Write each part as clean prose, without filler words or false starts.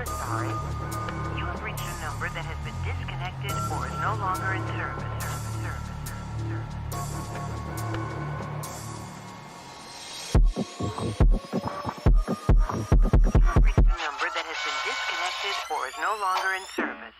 is sorry. You have reached a number that has been disconnected or is no longer in service. You have reached a number that has been disconnected or is no longer in service.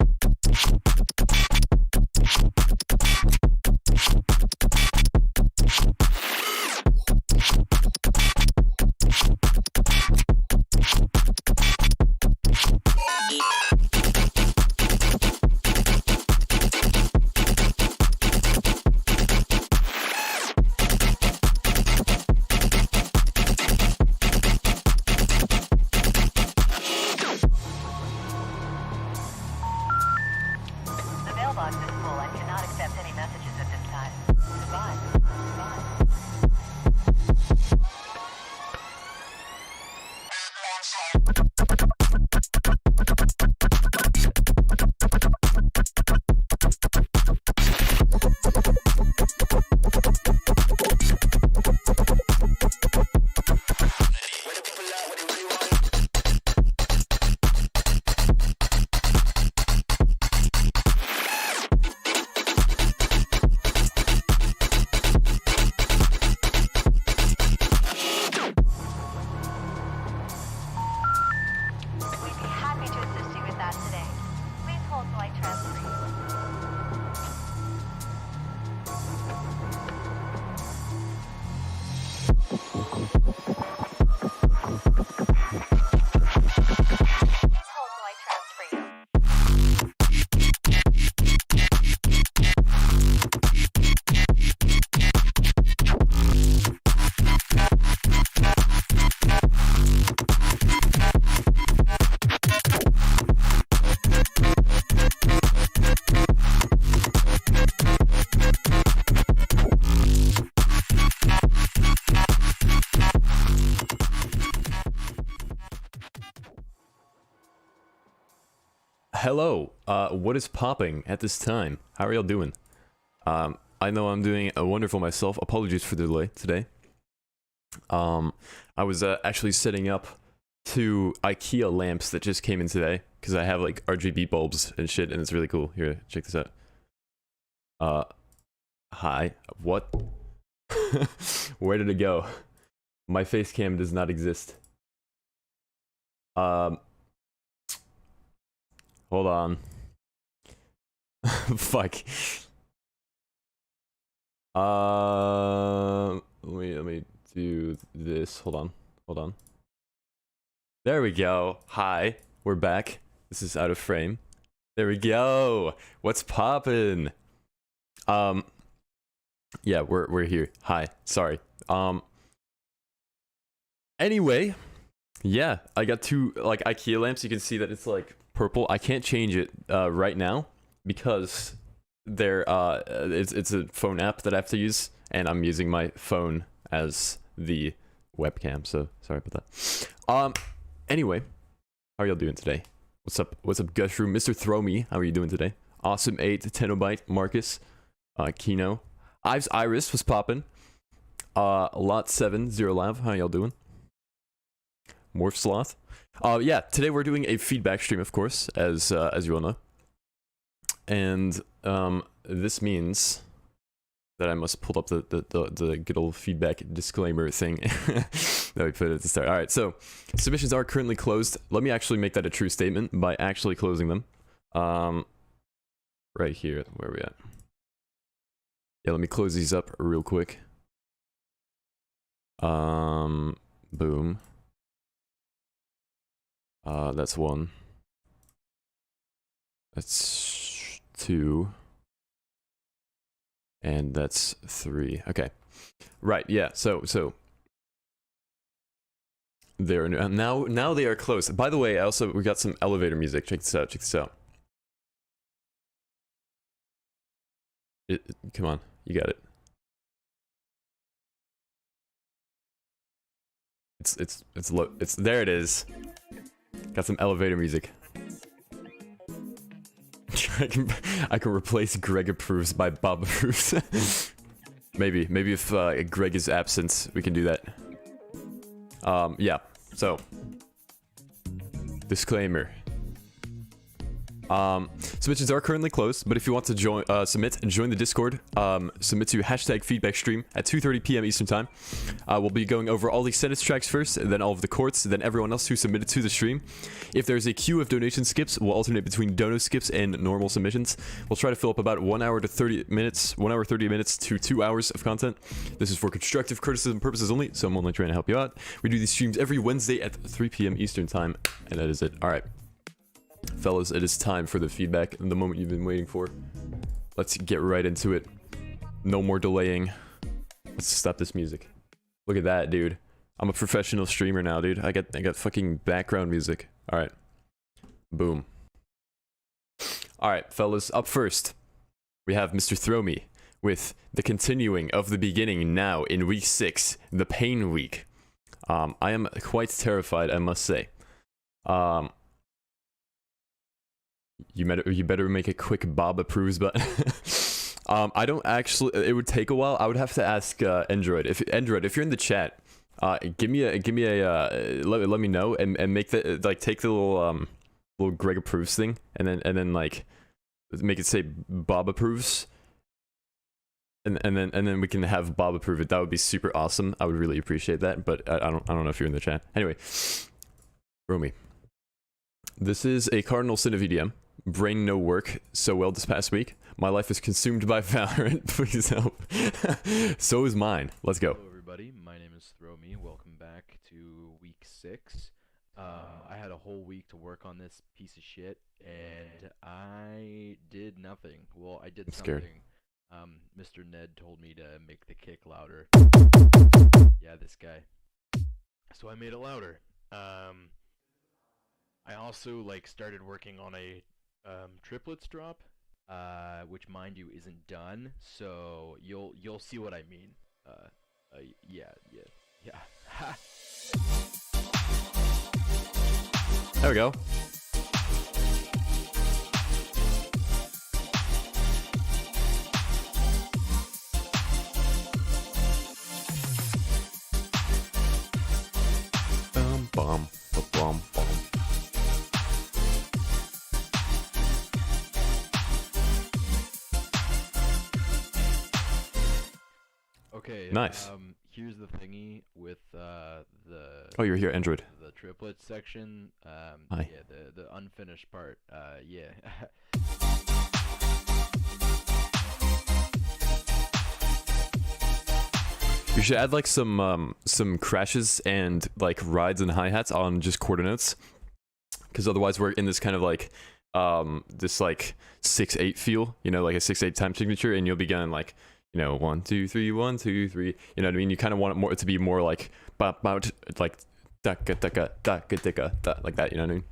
Hello, what is popping at this time? How are y'all doing? I know I'm doing wonderful myself. Apologies for the delay today. I was actually setting up 2 IKEA lamps that just came in today, because I have like RGB bulbs and shit, and it's really cool. Here, check this out. Hi. What? Where did it go? My face cam does not exist. Hold on. Fuck. Let me do this. Hold on. There we go. Hi, we're back. This is out of frame. There we go. What's poppin'? Yeah, we're here. Hi. Sorry. Anyway, yeah, I got 2 like IKEA lamps. You can see that it's like purple. I can't change it right now because they're it's a phone app that I have to use, and I'm using my phone as the webcam, so sorry about that. Anyway, how are y'all doing today? What's up Gushroom? Mr. Throw Me, how are you doing today? Awesome 8 Tenobyte, Marcus, Kino, Ives Iris was popping. Lot 7 0 Lav, how y'all doing? Morph Sloth. Yeah, today we're doing a feedback stream, of course, as you all know. And this means that I must pull up the good old feedback disclaimer thing that we put at the start. Alright, so submissions are currently closed. Let me actually make that a true statement by actually closing them. Right here, where are we at? Yeah, let me close these up real quick. Boom. That's 1. That's 2. And that's 3. Okay. Right, yeah, so they're now they are closed. By the way, we got some elevator music. Check this out. Come on, you got it. It's low. There it is. Got some elevator music. I can replace Greg approves by Bob approves. maybe if Greg is absent, we can do that. Yeah. So, disclaimer: Submissions are currently closed, but if you want to join, join the Discord. Submit to #feedbackstream at 2:30 p.m. Eastern time. We'll be going over all the sentence tracks first, and then all of the courts, then everyone else who submitted to the stream. If there's a queue of donation skips, we'll alternate between dono skips and normal submissions. We'll try to fill up about 1 hour to 30 minutes, 1 hour 30 minutes to 2 hours of content. This is for constructive criticism purposes only, so I'm only trying to help you out. We do these streams every Wednesday at 3 p.m. Eastern time, and that is it. All right. Fellas, it is time for the feedback, the moment you've been waiting for. Let's get right into it. No more delaying. Let's stop this music. Look at that, dude. I'm a professional streamer now, dude. I got fucking background music. All right. Boom. All right, fellas, up first, we have Mr. Throw Me with the continuing of the beginning now in week 6, the pain week. I am quite terrified, I must say. You better make a quick Bob approves button. I don't actually. It would take a while. I would have to ask Android. If you're in the chat, give me a let me know and make the take the little Greg approves thing and then like make it say Bob approves. And then we can have Bob approve it. That would be super awesome. I would really appreciate that. But I don't know if you're in the chat. Anyway, Romy. This is a cardinal sin of EDM. Brain no work so well this past week. My life is consumed by Valorant. Please help. So is mine. Let's go. Hello everybody, my name is Throw Me. Welcome back to week 6. I had a whole week to work on this piece of shit, and I did nothing. Well, I did something. Scared. Mr. Ned told me to make the kick louder. Yeah, this guy. So I made it louder. I also started working on a triplets drop, which mind you isn't done. So you'll see what I mean. Yeah. There we go. Bum, bum, bum. Okay. Nice. Here's the thingy with the. Oh, you're here, Android. The triplet section. Hi. Yeah, the unfinished part. Yeah. You should add like some crashes and like rides and hi-hats on just quarter notes, because otherwise we're in this kind of like this like 6/8 feel, you know, like a 6/8 time signature, and you'll be going like, you know, 1 2 3 1 2 3, you know what I mean? You kind of want it more to be more like like like that, you know what I mean?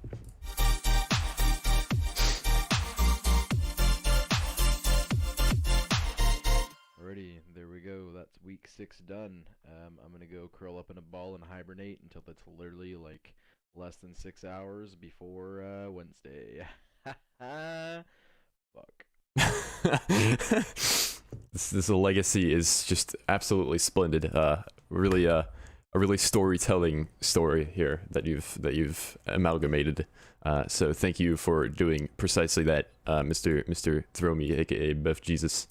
Alrighty, there we go. That's week 6 done. I'm gonna go curl up in a ball and hibernate until it's literally like less than 6 hours before Wednesday. Fuck. This legacy is just absolutely splendid. Really a really storytelling story here that you've amalgamated. So thank you for doing precisely that, Mr. Throw Me, aka Beth Jesus.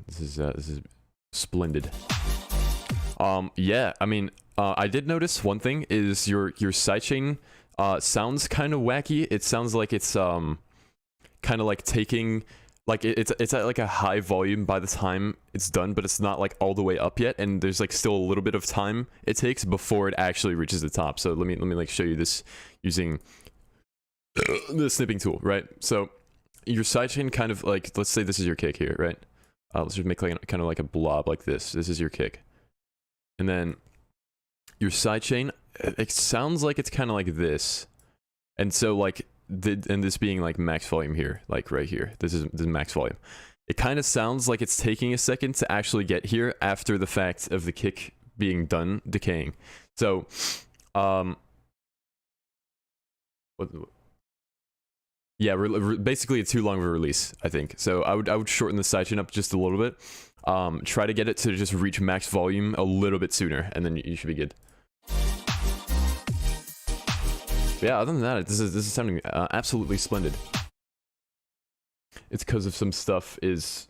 This is splendid. Yeah, I mean, I did notice one thing is your sidechain sounds kind of wacky. It sounds like it's kind of like taking like it's at like a high volume by the time it's done, but it's not like all the way up yet, and there's like still a little bit of time it takes before it actually reaches the top. So let me like show you this using the snipping tool, right? So your sidechain kind of like, let's say this is your kick here, right? Let's just make like kind of like a blob like this. This is your kick, and then your sidechain, it sounds like it's kind of like this, and so like and this being like max volume here, like right here, this is max volume. It kind of sounds like it's taking a second to actually get here after the fact of the kick being done decaying. So, yeah, basically it's too long of a release, I think. So I would shorten the sidechain up just a little bit. Try to get it to just reach max volume a little bit sooner, and then you should be good. Yeah, other than that, this is sounding absolutely splendid. it's because of some stuff is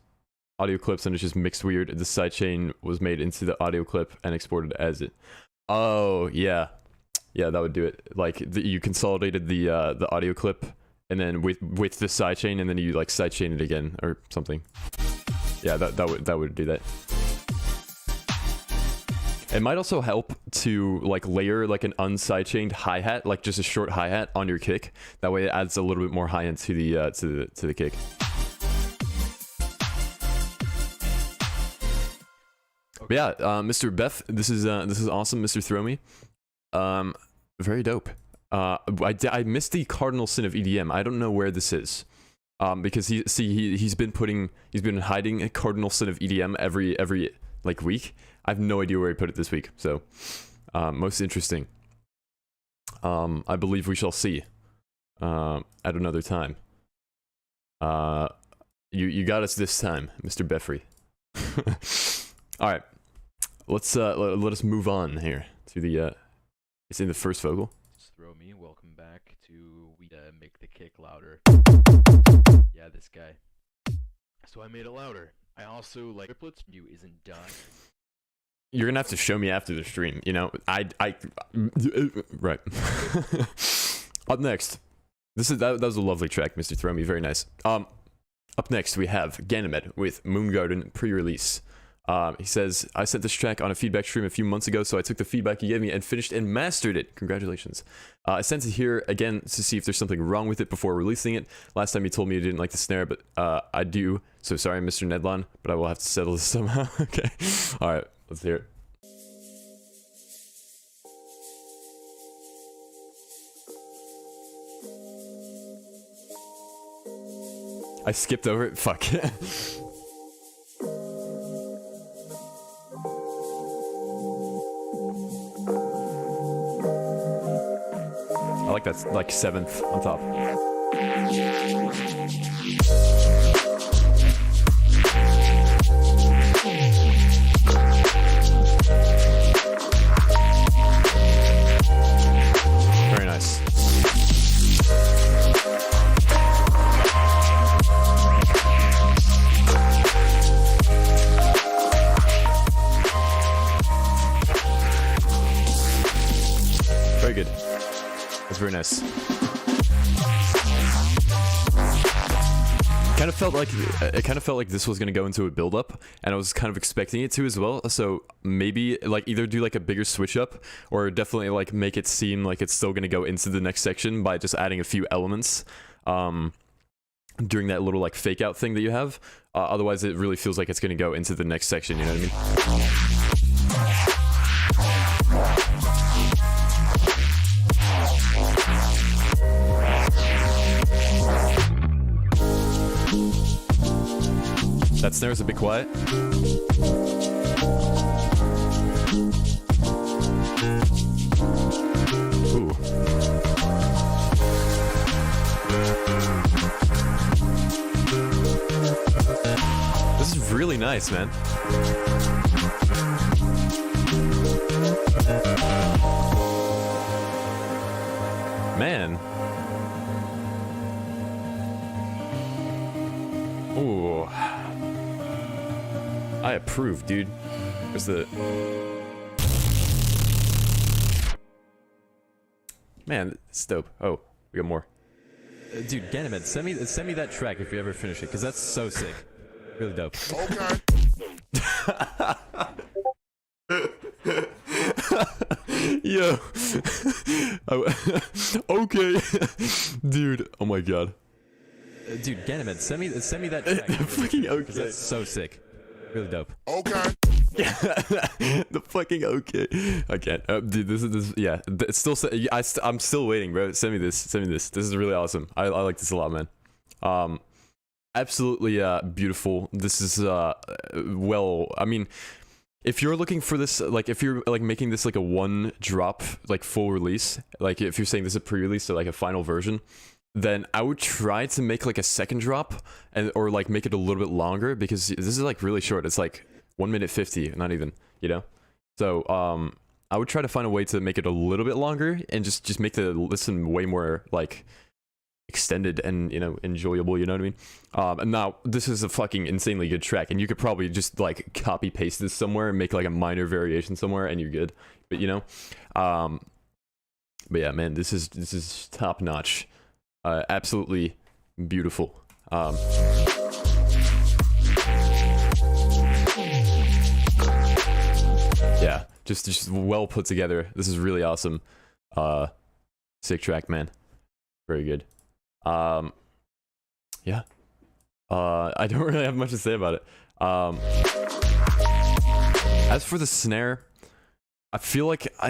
audio clips and it's just mixed weird. The sidechain was made into the audio clip and exported as it. Oh yeah, yeah, that would do it. Like you consolidated the audio clip and then with the sidechain, and then you like sidechain it again or something. Yeah, that would do that. It might also help to like layer like an unsidechained hi-hat, like just a short hi-hat on your kick. That way it adds a little bit more high end to the kick. But yeah, Mr. Beth, this is awesome, Mr. Throw Me. Very dope. I missed the cardinal sin of EDM. I don't know where this is. Because he's been hiding a cardinal sin of EDM every like week. I have no idea where he put it this week. So, most interesting. I believe we shall see. At another time. You got us this time, Mr. Beffrey. All right, let's let us move on here to the. It's in the first vocal. Throw me. Welcome back to we make the kick louder. Yeah, this guy. So I made it louder. I also like triplets. You isn't done. You're gonna have to show me after the stream. You know, right. Up next, that was a lovely track, Mr. Throw Me. Very nice. Up next we have Ganymede with Moongarden pre-release. He says, I sent this track on a feedback stream a few months ago, so I took the feedback he gave me and finished and mastered it. Congratulations. I sent it here again to see if there's something wrong with it before releasing it. Last time you told me you didn't like the snare, but I do. So sorry, Mr. Nedlon, but I will have to settle this somehow. Okay. All right, let's hear it. I skipped over it. Fuck. I like that, like 7th on top. Very nice. Very good. That's very nice. It kind of felt like this was gonna go into a build up, and I was kind of expecting it to as well. So maybe like either do like a bigger switch up, or definitely like make it seem like it's still gonna go into the next section by just adding a few elements during that little like fake out thing that you have. Otherwise, it really feels like it's gonna go into the next section. You know what I mean? That snare is a bit quiet. Ooh. This is really nice, man. Man. Ooh. I approve, dude. Where's the... Man, it's dope. Oh, we got more. Dude, Ganymede, send me that track if you ever finish it, because that's so sick. Really dope. Okay. Yo. Okay. Dude, oh my god. Dude, Ganymede, send me that track. Fucking okay. That's so sick. Really dope. Okay. The fucking okay. I can't. Dude, this yeah. It's still. I'm still waiting, bro. Send me this. This is really awesome. I like this a lot, man. Absolutely beautiful. This is well. I mean, if you're looking for this, like, if you're like making this like a one drop, like full release, like if you're saying this is a pre-release or like a final version, then I would try to make like a second drop or like make it a little bit longer, because this is like really short. It's like 1 minute 50, not even, you know? So I would try to find a way to make it a little bit longer and just make the listen way more like extended and, you know, enjoyable, you know what I mean? And now this is a fucking insanely good track, and you could probably just like copy paste this somewhere and make like a minor variation somewhere and you're good. But you know, but yeah, man, this is top notch. Absolutely beautiful. Yeah, just well put together. This is really awesome. Sick track, man. Very good. Yeah. I don't really have much to say about it. As for the snare, I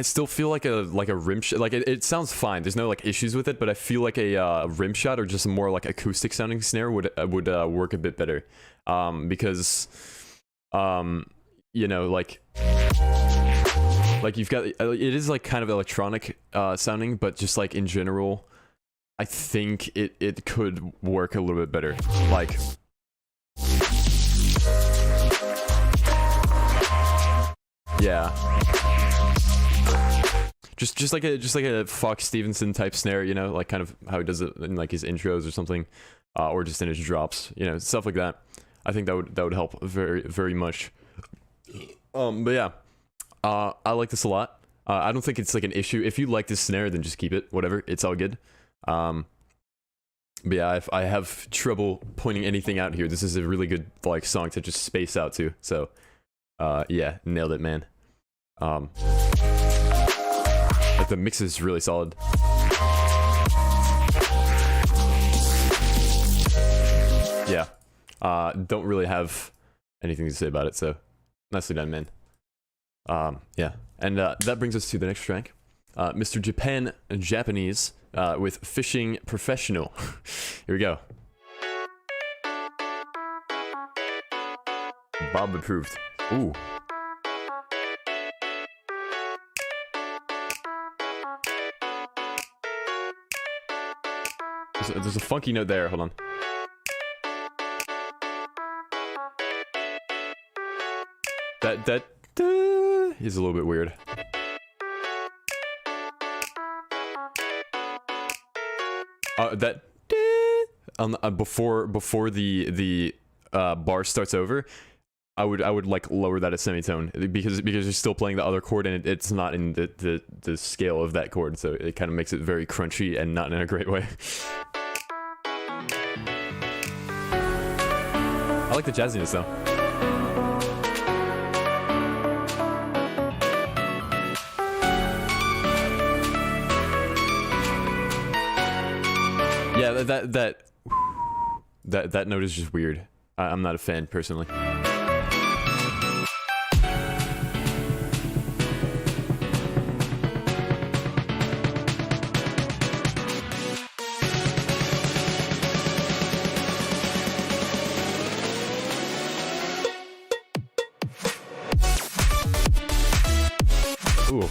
still feel like a rim shot. Like it sounds fine. There's no like issues with it, but I feel like a rim shot or just a more like acoustic sounding snare would work a bit better. Because you know, like you've got it is like kind of electronic sounding, but just like in general, I think it could work a little bit better. Like yeah. Just like a Fox Stevenson type snare, you know, like kind of how he does it in like his intros or something, or just in his drops, you know, stuff like that. I think that would help very, very much. But yeah, I like this a lot. I don't think it's like an issue. If you like this snare, then just keep it. Whatever, it's all good. But yeah, I have trouble pointing anything out here. This is a really good like song to just space out to. So, yeah, nailed it, man. Like the mix is really solid. Yeah. Don't really have anything to say about it, so nicely done, man. Yeah. And that brings us to the next track. Mr. Japanese with Fishing Professional. Here we go. Bob approved. Ooh. There's a funky note there. Hold on. That is a little bit weird. Before the bar starts over, I would like lower that a semitone because you're still playing the other chord and it's not in the scale of that chord, so it kind of makes it very crunchy and not in a great way. I like the jazziness though. Yeah, that note is just weird. I'm not a fan personally. Ooh.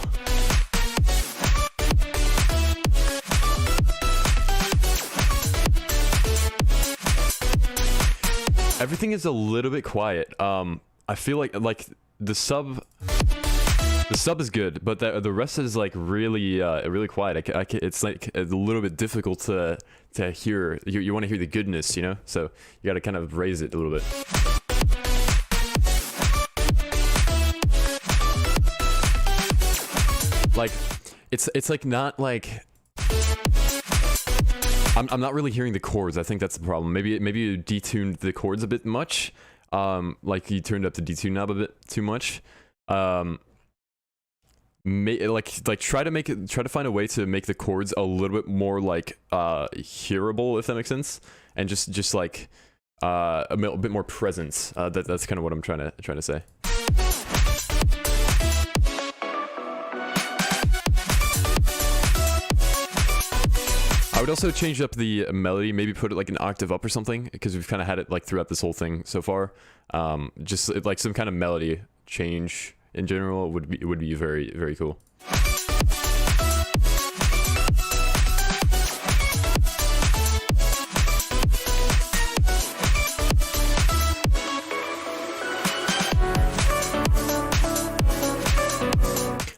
Everything is a little bit quiet. I feel like the sub is good, but the rest is like really really quiet. It's like a little bit difficult to hear. You want to hear the goodness, you know? So you got to kind of raise it a little bit. Like it's like not like I'm not really hearing the chords. I think that's the problem. Maybe you detuned the chords a bit much. Like you turned up the detune knob a bit too much. Try to find a way to make the chords a little bit more like hearable, if that makes sense, and just like a bit more presence. That's kind of what I'm trying to say. I would also change up the melody, maybe put it like an octave up or something, because we've kind of had it like throughout this whole thing so far. Just like some kind of melody change in general would be very, very cool.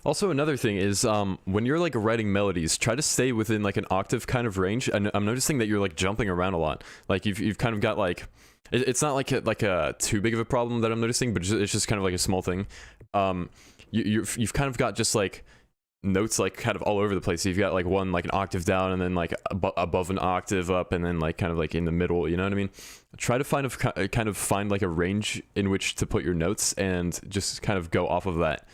Also, another thing is, when you're like writing melodies, try to stay within like an octave kind of range. And I'm noticing that you're like jumping around a lot. Like you've kind of got like, it's not like a too big of a problem that I'm noticing, but it's just kind of like a small thing. You've kind of got just like notes like kind of all over the place. So you've got like one like an octave down, and then like above an octave up, and then like kind of like in the middle. You know what I mean? Try to kind of find like a range in which to put your notes, and just kind of go off of that.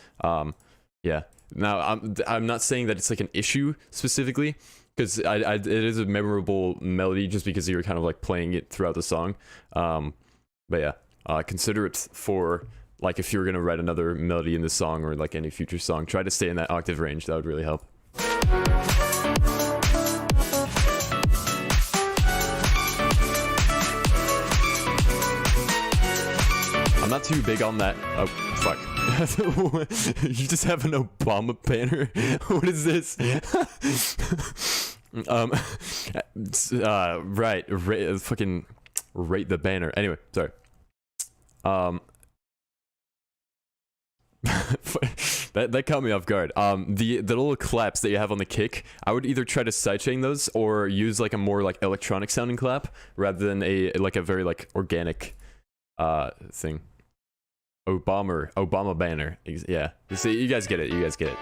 Yeah. Now, I'm not saying that it's like an issue specifically, because it is a memorable melody just because you're kind of like playing it throughout the song. But yeah, consider it for like if you're gonna write another melody in this song or like any future song, try to stay in that octave range. That would really help. I'm not too big on that. Oh, fuck. You just have an Obama banner? What is this? Right. Fucking rate the banner. Anyway, sorry. That caught me off guard. The little claps that you have on the kick, I would either try to sidechain those or use like a more like electronic sounding clap rather than a very like organic thing. Obama banner. Yeah. See, you guys get it. You guys get it.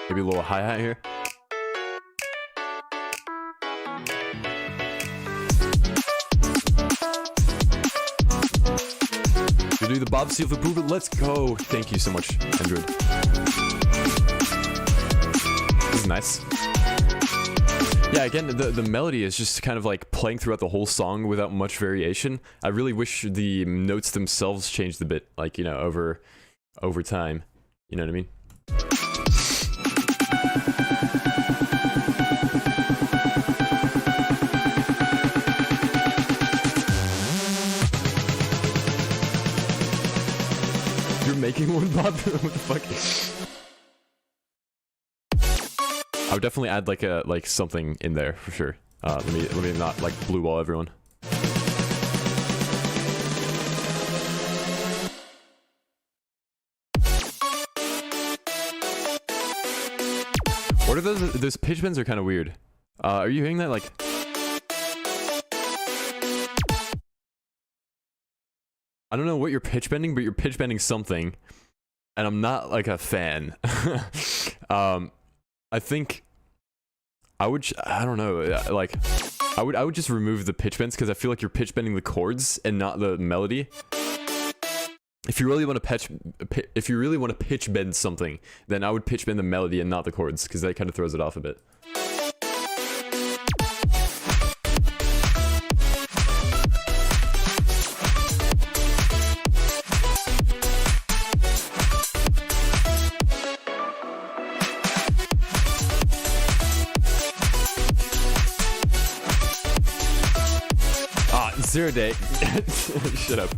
Maybe a little hi-hat here. You do the Bob Seal for Prove It. Let's go. Thank you so much, Android. This is nice. Yeah, again, the melody is just kind of like playing throughout the whole song without much variation. I really wish the notes themselves changed a bit, like, you know, over time. You know what I mean? You're making one, Bob? What the fuck? I would definitely add like something in there for sure. Let me not like blue wall everyone. What are those? Those pitch bends are kind of weird. Are you hearing that? Like, I don't know what you're pitch bending, but you're pitch bending something, and I'm not like a fan. I think I don't know, like I would just remove the pitch bends because I feel like you're pitch bending the chords and not the melody. If you really want to pitch bend something, then I would pitch bend the melody and not the chords because that kind of throws it off a bit. Zero day. Shut up.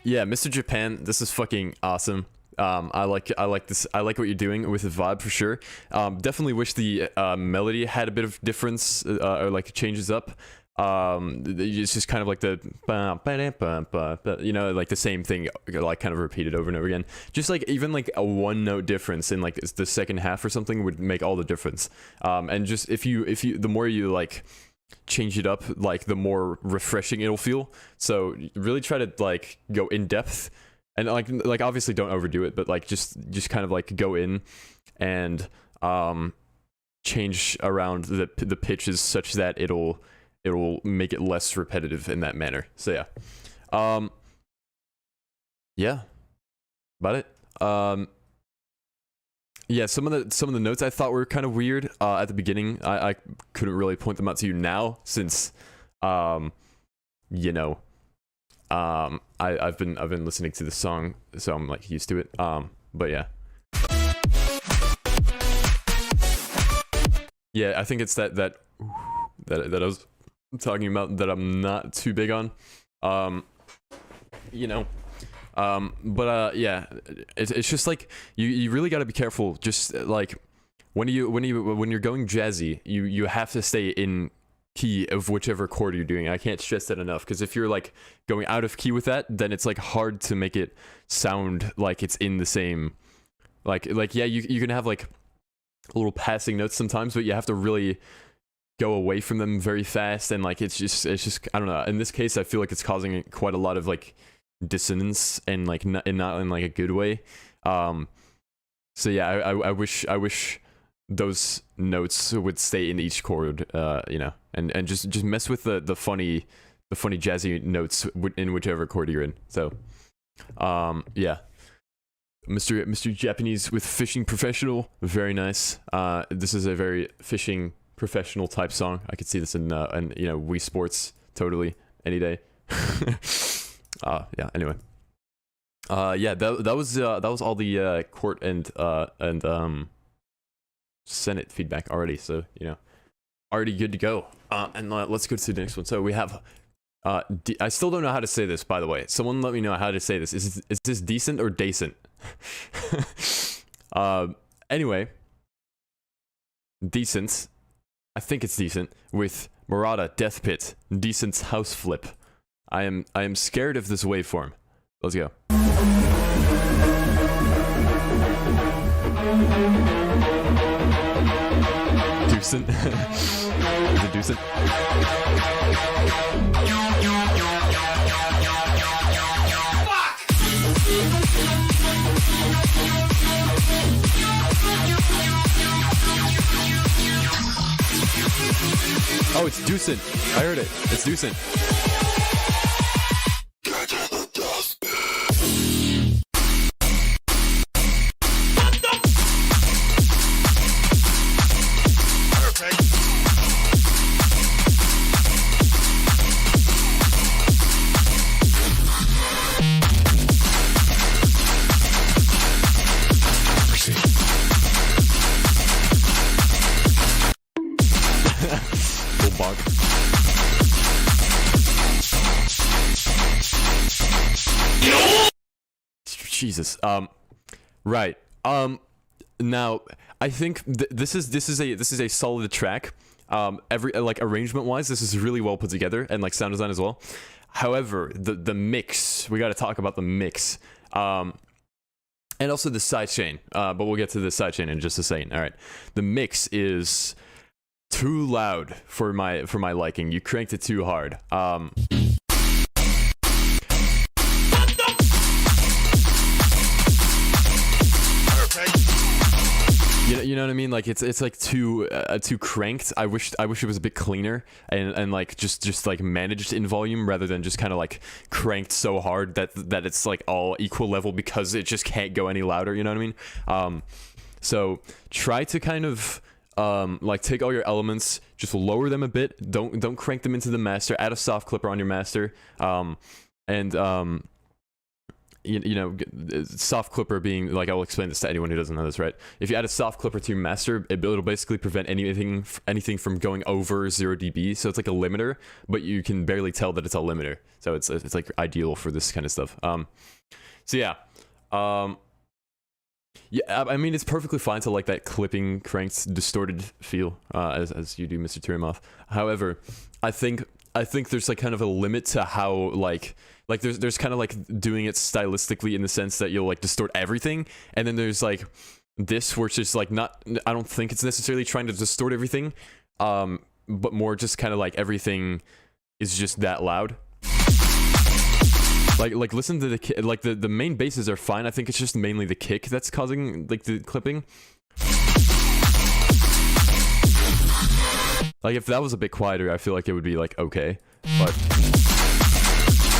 Yeah, Mr. Japan, this is fucking awesome. I like this. I like what you're doing with the vibe for sure. Definitely wish the melody had a bit of difference or like changes up. It's just kind of like the you know, like the same thing like kind of repeated over and over again. Just like even like a one note difference in like the second half or something would make all the difference. And just if you the more you like change it up, like the more refreshing it'll feel. So really try to like go in depth and like obviously don't overdo it, but like just kind of like go in and change around the pitches such that it'll make it less repetitive in that manner. So yeah. Yeah. About it. Yeah, some of the notes I thought were kind of weird at the beginning. I couldn't really point them out to you now since you know, I've been listening to the song, so I'm like used to it. But yeah. Yeah, I think it's that I was talking about that I'm not too big on. You know. But yeah, it's just like you really got to be careful. Just like when you're going jazzy, you have to stay in key of whichever chord you're doing. I can't stress that enough, because if you're like going out of key with that, then it's like hard to make it sound like it's in the same, like yeah, you can have like little passing notes sometimes, but you have to really go away from them very fast, and like it's just I don't know. In this case, I feel like it's causing quite a lot of like dissonance, and like not in like a good way. So yeah, I wish those notes would stay in each chord, you know, and just mess with the funny jazzy notes in whichever chord you're in. So yeah, Mr. Japanese with fishing professional, very nice. This is a very fishing professional type song. I could see this in you know, Wii Sports totally any day. Yeah, anyway. Yeah, that was all the court and Senate feedback already, so you know, already good to go. And let's go to the next one. So we have I still don't know how to say this, by the way. Someone let me know how to say this. Is this decent or decent? Anyway, decent. I think it's decent with Morata Death Pit. Decent's house flip. I am scared of this waveform. Let's go. Decent. Is it decent? Oh, it's Deucent. I heard it. It's Deucent. Jesus. Right. Now I think this is a solid track. Every like arrangement wise, this is really well put together, and like sound design as well. However, the mix, we got to talk about the mix. And also the sidechain. But we'll get to the sidechain in just a second. All right. The mix is too loud for my liking. You cranked it too hard. You know what I mean? Like it's like too cranked. I wish it was a bit cleaner and like just like managed in volume rather than just kind of like cranked so hard that it's like all equal level because it just can't go any louder. You know what I mean? So try to kind of like take all your elements, just lower them a bit. Don't crank them into the master. Add a soft clipper on your master, you know, soft clipper being like, I'll explain this to anyone who doesn't know this, right? If you add a soft clipper to your master, it'll basically prevent anything from going over 0 dB. So it's like a limiter, but you can barely tell that it's a limiter. So it's like ideal for this kind of stuff. So yeah, yeah. I mean, it's perfectly fine to like that clipping, cranked, distorted feel, as you do, Mr. Turomath. However, I think there's like kind of a limit to how like there's kind of like doing it stylistically in the sense that you'll like distort everything, and then there's like this where it's just like not, I don't think it's necessarily trying to distort everything, but more just kind of like everything is just that loud. Like listen to the like the main basses are fine. I think it's just mainly the kick that's causing like the clipping. Like if that was a bit quieter, I feel like it would be like okay, but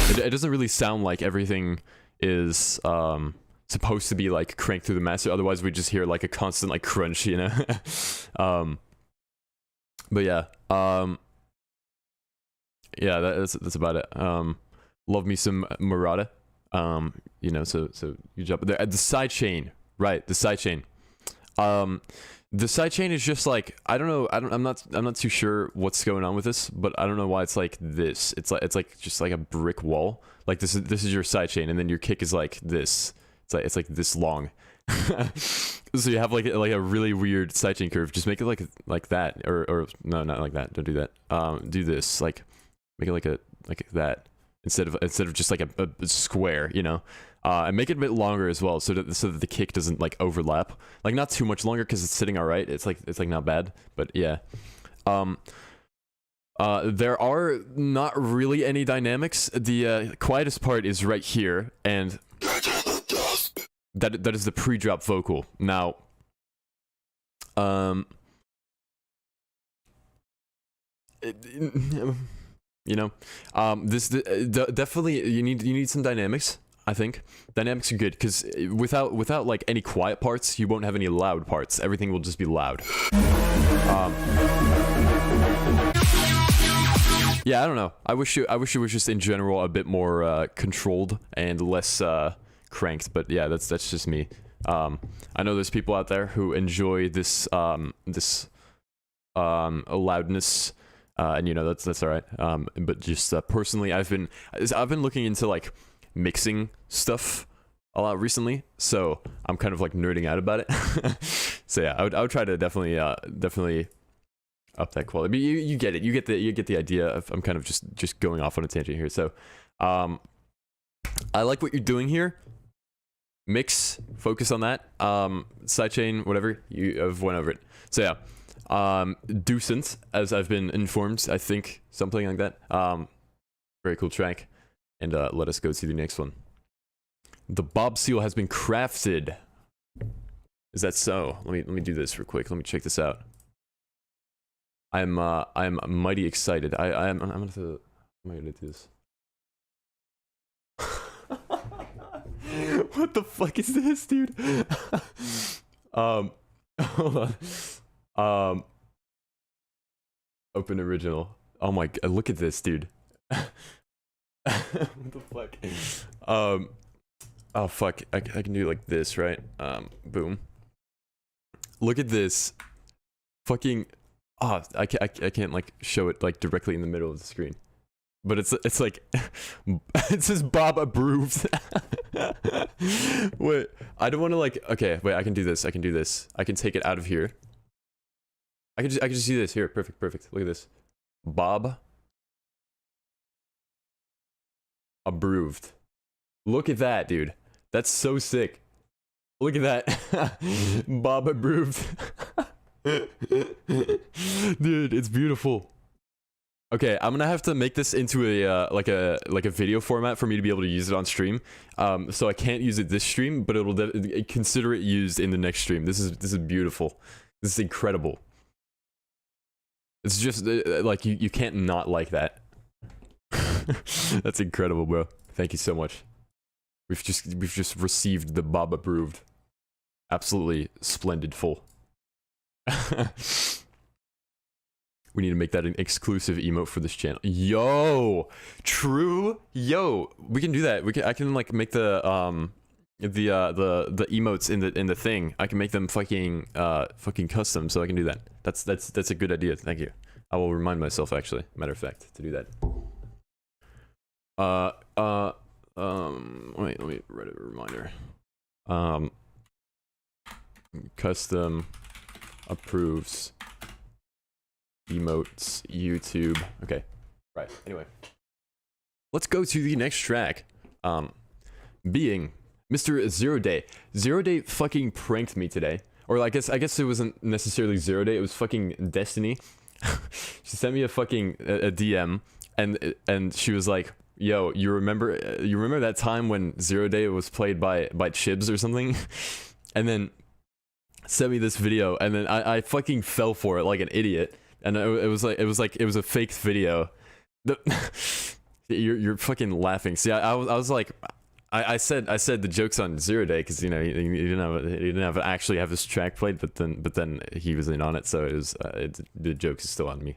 it doesn't really sound like everything is supposed to be like cranked through the master. Otherwise, we just hear like a constant like crunch, you know. But yeah, yeah, that's about it. Love me some Morata. You know, so you jump there. The sidechain, right? The sidechain. The sidechain is just like, I don't know. I'm not too sure what's going on with this, but I don't know why it's like this. It's like just like a brick wall. Like this is your sidechain, and then your kick is like this. It's like this long. So you have like a really weird sidechain curve. Just make it like that, or no, not like that. Don't do that. Do this, like make it like that instead of just like a square, you know. And make it a bit longer as well, so that the kick doesn't like overlap. Like not too much longer because it's sitting all right. It's like not bad, but yeah. There are not really any dynamics. The quietest part is right here, and that is the pre-drop vocal. Now, you know, this definitely you need some dynamics. I think dynamics are good because without like any quiet parts, you won't have any loud parts. Everything will just be loud. Yeah, I don't know. I wish it was just in general a bit more controlled and less cranked. But yeah, that's just me. I know there's people out there who enjoy this loudness. And you know that's all right. But just personally, I've been looking into like mixing stuff a lot recently, so I'm kind of like nerding out about it. So yeah, I would try to definitely up that quality. But you get it. You get the idea of I'm kind of just going off on a tangent here. So I like what you're doing here. Mix, focus on that. Sidechain, whatever, I've went over it. So yeah. Decent, as I've been informed, I think something like that. Very cool track. And let us go to the next one. The Bob seal has been crafted. Is that so? Let me do this real quick. Let me check this out. I'm mighty excited. I'm gonna do this. What the fuck is this, dude? Hold on. Open original. Oh my god, look at this, dude. What the fuck? Oh fuck, I can do like this, right? Boom. Look at this. Fucking, I can't like show it like directly in the middle of the screen. But it's like, it says Bob approved. Wait, I don't want to like, okay, wait, I can do this. I can take it out of here. I can just do this here. Perfect. Look at this. Bob approved. Look at that, dude. That's so sick. Look at that. Bob approved. Dude, it's beautiful. Okay, I'm gonna have to make this into a like a video format for me to be able to use it on stream. So I can't use it this stream, but it'll consider it used in the next stream. This is beautiful. This is incredible. It's just like you can't not like that. That's incredible, bro. Thank you so much. We've just received the Bob approved. Absolutely splendid full. We need to make that an exclusive emote for this channel. Yo, true. Yo, we can do that. I can like make the emotes in the thing. I can make them fucking custom, so I can do that. That's a good idea. Thank you. I will remind myself, actually, matter of fact, to do that. Wait, let me write a reminder. Custom approves emotes YouTube. Okay, right. Anyway, let's go to the next track. Being Mr. Zero Day. Zero Day fucking pranked me today. Or I guess it wasn't necessarily Zero Day, it was fucking Destiny. She sent me a fucking a DM and she was like, yo, you remember that time when Zero Day was played by Chibs or something? And then sent me this video, and then I fucking fell for it like an idiot. And it was a fake video. You're fucking laughing. See, I was like, I said the joke's on Zero Day because you know he didn't actually have this track played, but then he was in on it, so it was the joke is still on me.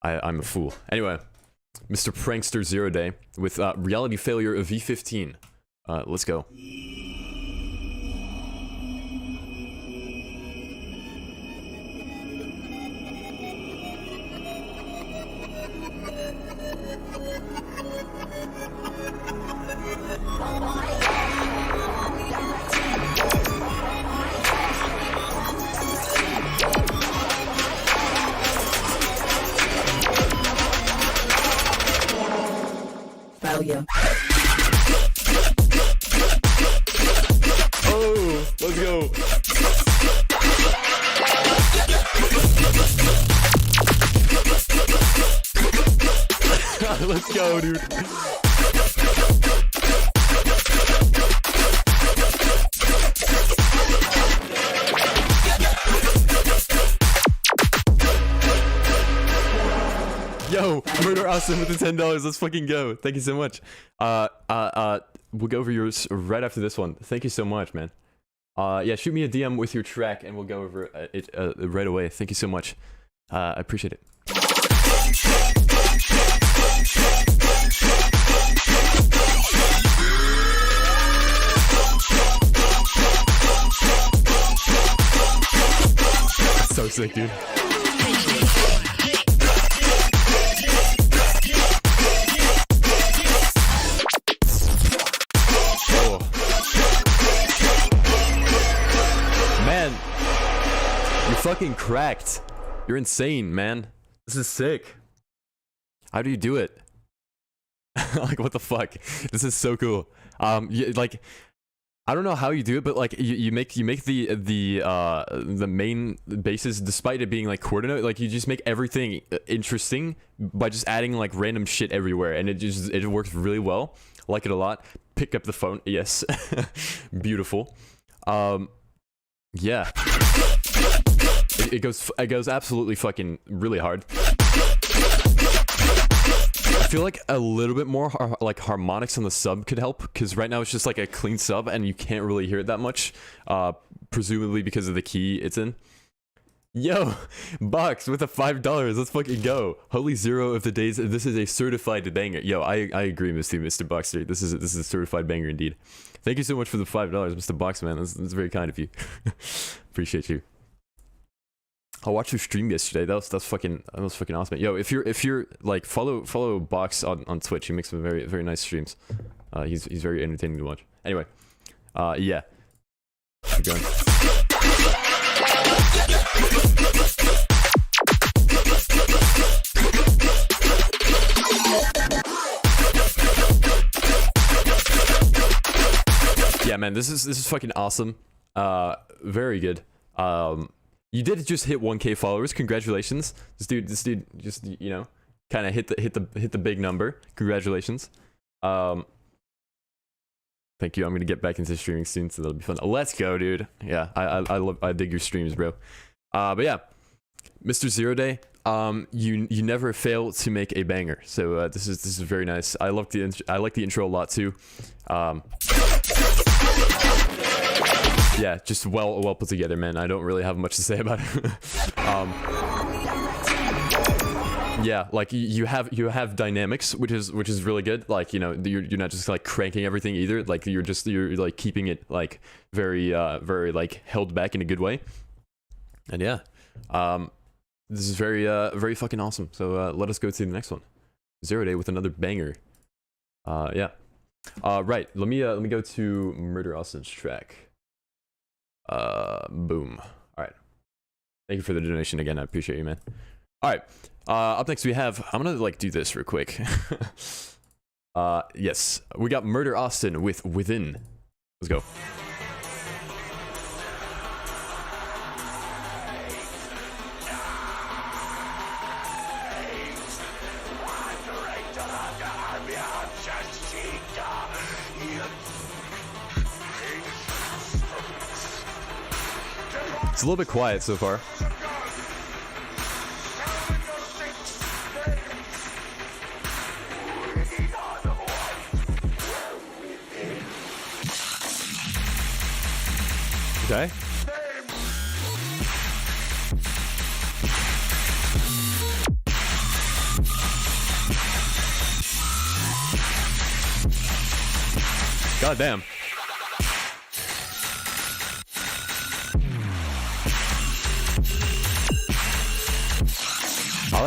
I'm a fool. Anyway, Mr. Prankster Zero Day with Reality Failure of V15. Let's go. you. Oh, let's go. Let's go, dude. Yo, Murder Austin with the $10. Let's fucking go. Thank you so much. We'll go over yours right after this one. Thank you so much, man. Yeah, shoot me a DM with your track and we'll go over it right away. Thank you so much. I appreciate it. So sick, dude. Oh. Man, you're fucking cracked. You're insane, man. This is sick. How do you do it? Like, what the fuck? This is so cool. Like, I don't know how you do it, but like you make the main bases, despite it being like coordinate, like you just make everything interesting by just adding like random shit everywhere, and it works really well. I like it a lot. Pick up the phone, yes, beautiful. Yeah, it goes absolutely fucking really hard. I feel like a little bit more like harmonics on the sub could help, because right now it's just like a clean sub and you can't really hear it that much, presumably because of the key it's in. Yo, Box with a $5. Let's fucking go. Holy zero of the days. This is a certified banger. Yo, I agree, Mr. Boxster. This is a certified banger indeed. Thank you so much for the $5, Mr. Box, man. That's very kind of you. Appreciate you. I watched your stream yesterday. That was fucking awesome. Yo, if you're like follow Box on Twitch. He makes some very nice streams. He's very entertaining to watch. Anyway, yeah. Keep going. Yeah, man, this is fucking awesome. Very good. You did just hit 1K followers. Congratulations. This dude just, you know, kind of hit the big number. Congratulations. Thank you. I'm gonna get back into streaming soon, so that'll be fun. Let's go, dude. Yeah, I dig your streams, bro. But yeah, Mr. Zero Day. You never fail to make a banger. So this is very nice. I like the intro a lot too. Yeah, just well put together, man. I don't really have much to say about it. Yeah, like you have dynamics, which is really good. Like, you know, you're not just like cranking everything either. Like you're like keeping it like very like held back in a good way. And yeah, this is very fucking awesome. So let us go to the next one. Zero Day with another banger. Yeah. Right. Let me go to Murder Austin's track. Boom. All right. Thank you for the donation again. I appreciate you, man. All right. Up next we have, I'm gonna like do this real quick. Yes, we got Murder Austin with Within. Let's go. It's a little bit quiet so far. Okay. God damn.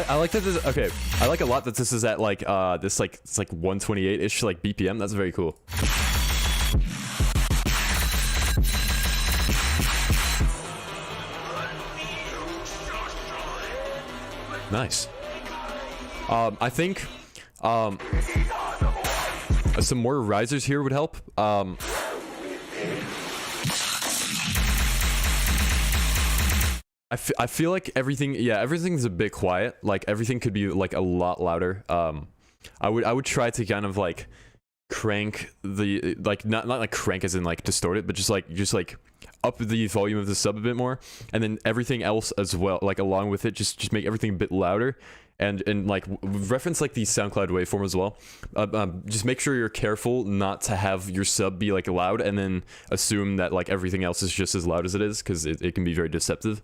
I like that this, okay, I like a lot that this is at like this like it's like 128-ish like BPM. That's very cool. Nice. I think Some more risers here would help. I feel like everything's a bit quiet. Like everything could be like a lot louder. I would try to kind of like crank the like not like crank as in like distort it, but just like up the volume of the sub a bit more, and then everything else as well, like along with it, just make everything a bit louder. And like reference like the SoundCloud waveform as well. Just make sure you're careful not to have your sub be like loud and then assume that like everything else is just as loud as it is, because it can be very deceptive.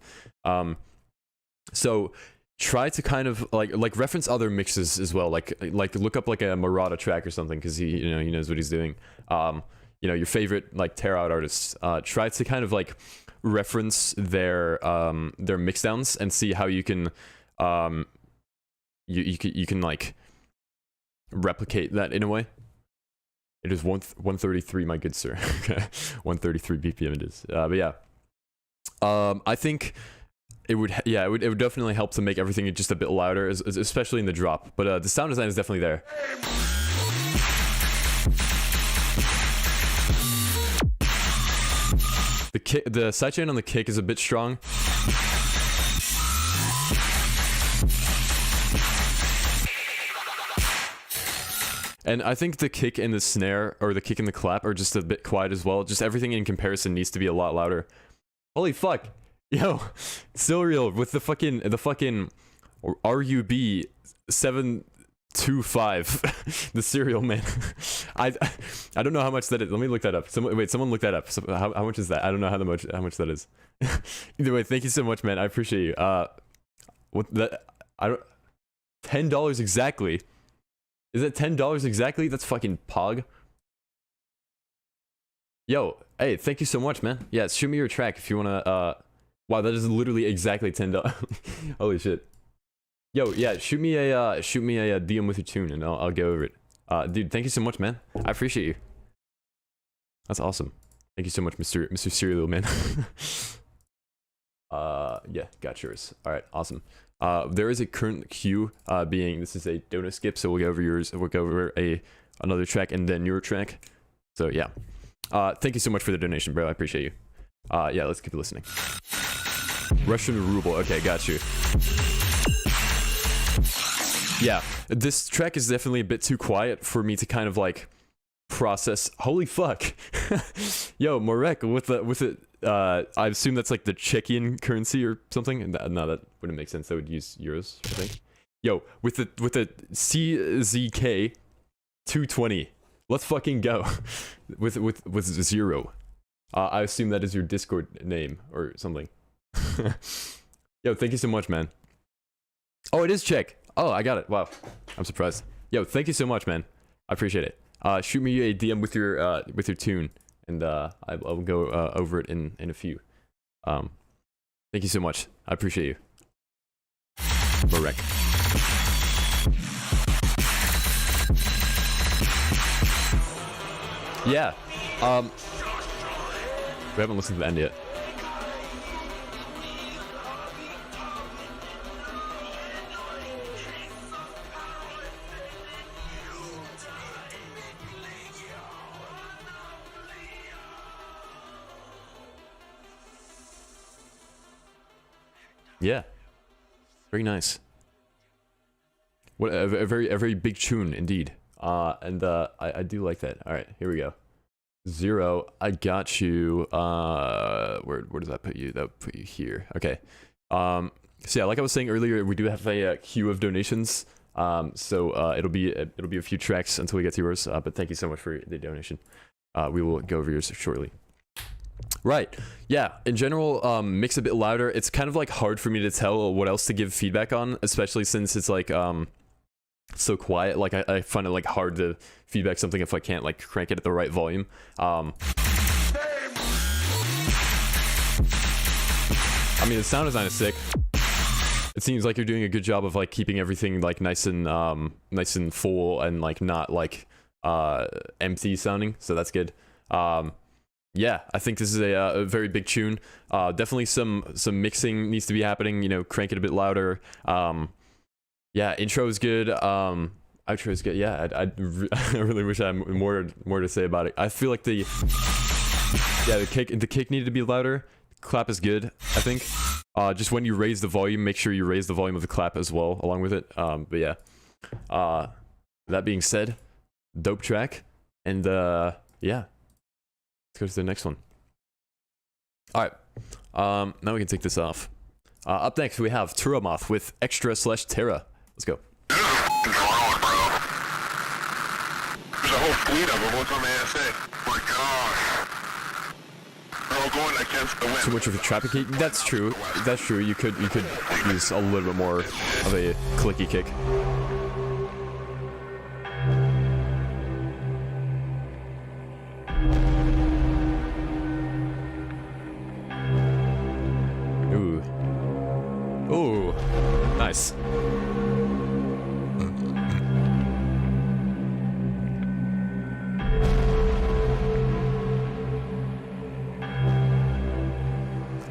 So try to kind of like reference other mixes as well. Like look up like a Morata track or something, because he knows what he's doing. Your favorite like tear out artists. Try to kind of like reference their mixdowns and see how you can you can like replicate that in a way. It is 133, my good sir. Okay, 133 BPM it is. But yeah, I think it would definitely help to make everything just a bit louder, especially in the drop. But the sound design is definitely there. The sidechain on the kick is a bit strong. And I think the kick and the snare, or the kick and the clap, are just a bit quiet as well. Just everything in comparison needs to be a lot louder. Holy fuck. Yo, still real with the fucking RUB 725, the serial, man. I don't know how much that is. Let me look that up. Someone look that up. How much is that? I don't know how much that is. Either way, thank you so much, man. I appreciate you. $10 exactly. Is it $10 exactly? That's fucking pog. Yo, hey, thank you so much, man. Yeah, shoot me your track if you wanna. Wow, that is literally exactly $10. Holy shit. Yo, yeah, shoot me a DM with your tune, and I'll go over it. Dude, thank you so much, man. I appreciate you. That's awesome. Thank you so much, Mr. Serial Man. Yeah, got yours. All right, awesome. There is a current queue this is a donut skip, so we'll go over yours. We'll go over another track and then your track. So yeah, thank you so much for the donation, bro. I appreciate you. Yeah, let's keep listening. Russian ruble. Okay, got you. Yeah, this track is definitely a bit too quiet for me to kind of like process. Holy fuck. Yo, Morek with it. I assume that's like the Czechian currency or something. No, that wouldn't make sense. That would use euros, I think. Yo, with the CZK 220. Let's fucking go. with 0. I assume that is your Discord name or something. Yo, thank you so much, man. Oh, it is Czech. Oh, I got it. Wow, I'm surprised. Yo, thank you so much, man. I appreciate it. Shoot me a DM with your tune, and I'll go over it in a few. Thank you so much. I appreciate you. Marek. Yeah. We haven't listened to the end yet. Yeah, very nice. What a very big tune indeed. And I do like that. All right, here we go. 0, I got you. Where does that put you? That would put you here. Okay. So yeah, like I was saying earlier, we do have a queue of donations. So it'll be a few tracks until we get to yours. But thank you so much for the donation. We will go over yours shortly. Right. Yeah. In general, mix a bit louder. It's kind of like hard for me to tell what else to give feedback on, especially since it's like so quiet. Like I find it like hard to feedback something if I can't like crank it at the right volume. I mean, the sound design is sick. It seems like you're doing a good job of like keeping everything like nice and full and like not like empty sounding. So that's good. Yeah, I think this is a very big tune. Definitely some mixing needs to be happening. You know, crank it a bit louder. Yeah, intro is good. outro is good. Yeah, I really wish I had more to say about it. I feel like the kick needed to be louder. Clap is good, I think. Just when you raise the volume, make sure you raise the volume of the clap as well, along with it. But yeah. That being said, dope track. And yeah. Let's go to the next one. Alright. Now we can take this off. Up next we have Turomath with Extra/Terra. Let's go. There's a whole fleet of them. What's on the ASA? My gosh. They're all going against the wind. Too much of a traffic heat? That's true. That's true. You could use a little bit more of a clicky kick. Ooh. Ooh. Nice.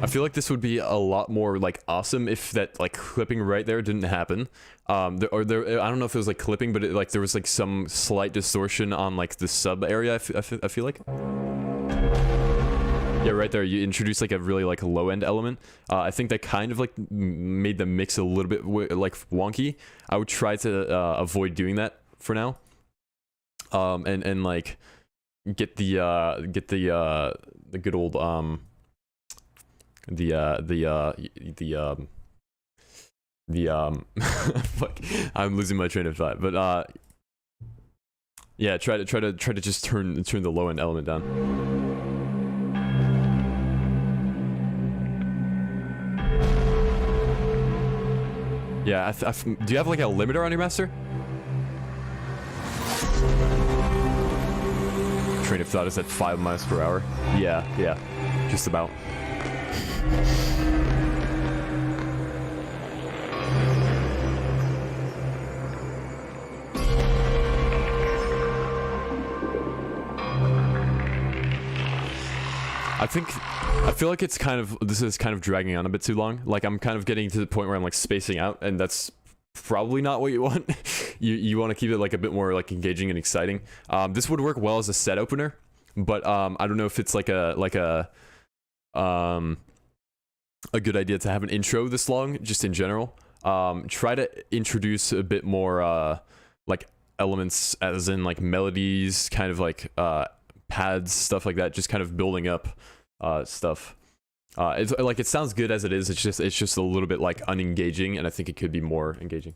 I feel like this would be a lot more like awesome if that like clipping right there didn't happen. I don't know if it was like clipping, but there was like some slight distortion on like the sub area. I feel like. Yeah, right there. You introduced like a really like low end element. I think that kind of like made the mix a little bit like wonky. I would try to avoid doing that for now. And like get the good old fuck, I'm losing my train of thought, but yeah, try to just turn the low end element down. Yeah, do you have like a limiter on your master? Train of thought is at 5 miles per hour. Yeah, just about. I feel like this is kind of dragging on a bit too long. Like I'm kind of getting to the point where I'm like spacing out, and that's probably not what you want. you want to keep it like a bit more like engaging and exciting. This would work well as a set opener, but I don't know if it's like a good idea to have an intro this long, just in general. Try to introduce a bit more like elements, as in like melodies, kind of like pads, stuff like that, just kind of building up stuff. It's like, it sounds good as it is. It's just a little bit like unengaging, and I think it could be more engaging.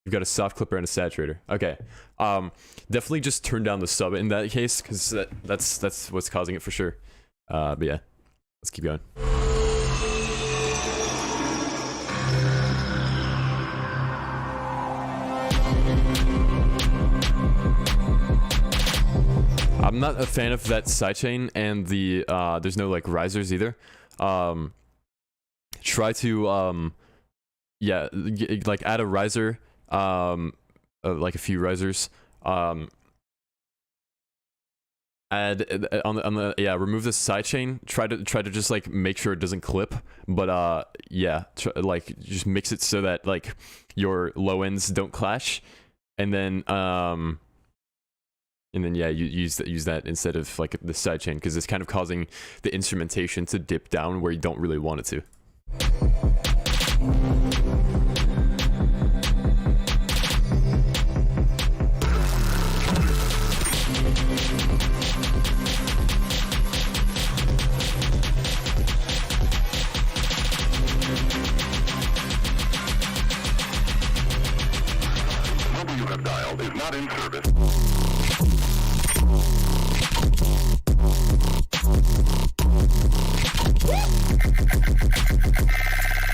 You've got a soft clipper and a saturator. Okay. Definitely just turn down the sub in that case, because that's what's causing it for sure. But yeah, let's keep going. I'm not a fan of that sidechain, and the there's no like risers either. Try to yeah, like add a riser, like a few risers. Add on the yeah, remove the sidechain. Try to just like make sure it doesn't clip, but yeah, like just mix it so that like your low ends don't clash, and then yeah, you use that instead of like the sidechain, because it's kind of causing the instrumentation to dip down where you don't really want it to. The number you have dialed is not in service.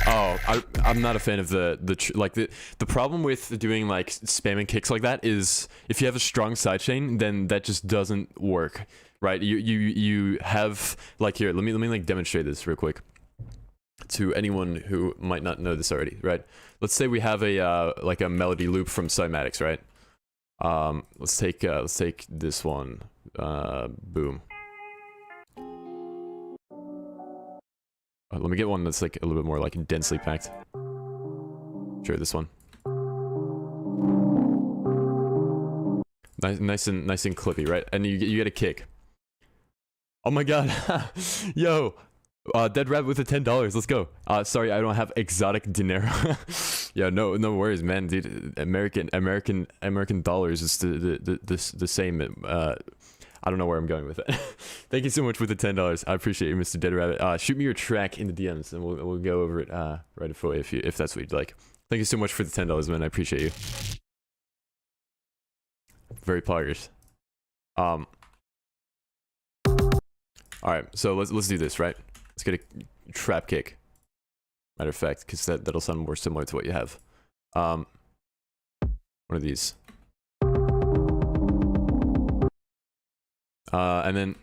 Oh, I'm not a fan of the problem with doing like spamming kicks like that is if you have a strong sidechain, then that just doesn't work, right? You have like, here, let me like demonstrate this real quick to anyone who might not know this already, right? Let's say we have a like a melody loop from Cymatics, right? Let's take this one. Boom. Let me get one that's like a little bit more like densely packed. Sure, this one. nice and clippy, right? And you get a kick. Oh my god, yo, Dead Rabbit with the $10. Let's go. Sorry, I don't have exotic dinero. Yeah, no worries, man, dude. American dollars is the same. I don't know where I'm going with it. Thank you so much for the $10. I appreciate you, Mr. Dead Rabbit. Shoot me your track in the DMs, and we'll go over it right away if that's what you'd like. Thank you so much for the $10, man. I appreciate you. Very poggers. All right, so let's do this, right? Let's get a trap kick. Matter of fact, because that'll sound more similar to what you have. One of these. And then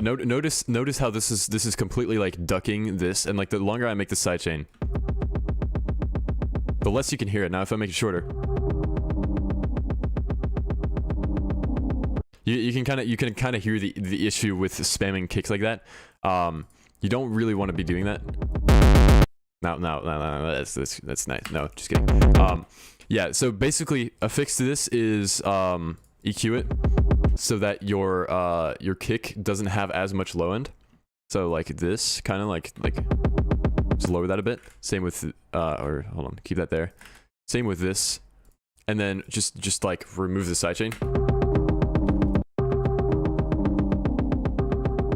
notice how this is completely like ducking this, and like the longer I make the sidechain, the less you can hear it. Now if I make it shorter, you can kind of hear the issue with spamming kicks like that. You don't really want to be doing that. No, that's nice. No, just kidding. Yeah, so basically a fix to this is EQ it so that your kick doesn't have as much low end. So like this, kind of like just lower that a bit. Same with or hold on, keep that there. Same with this, and then just like remove the sidechain.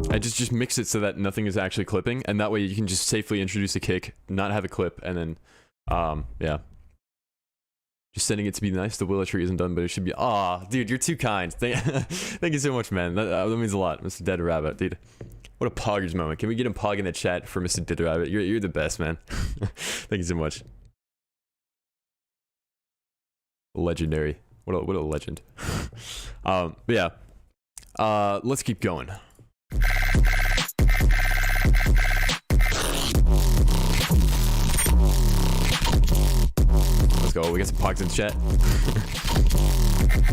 I just mix it so that nothing is actually clipping, and that way you can just safely introduce a kick, not have a clip, and then yeah. Just sending it to be nice. The willow tree isn't done, but it should be. Aw, dude, you're too kind. Thank you so much, man. That means a lot, Mr. Dead Rabbit, dude. What a poggers moment. Can we get him pog in the chat for Mr. Dead Rabbit? You're the best, man. Thank you so much. Legendary. What a legend. But yeah. Let's keep going. Let's go. We got some pogs in the chat.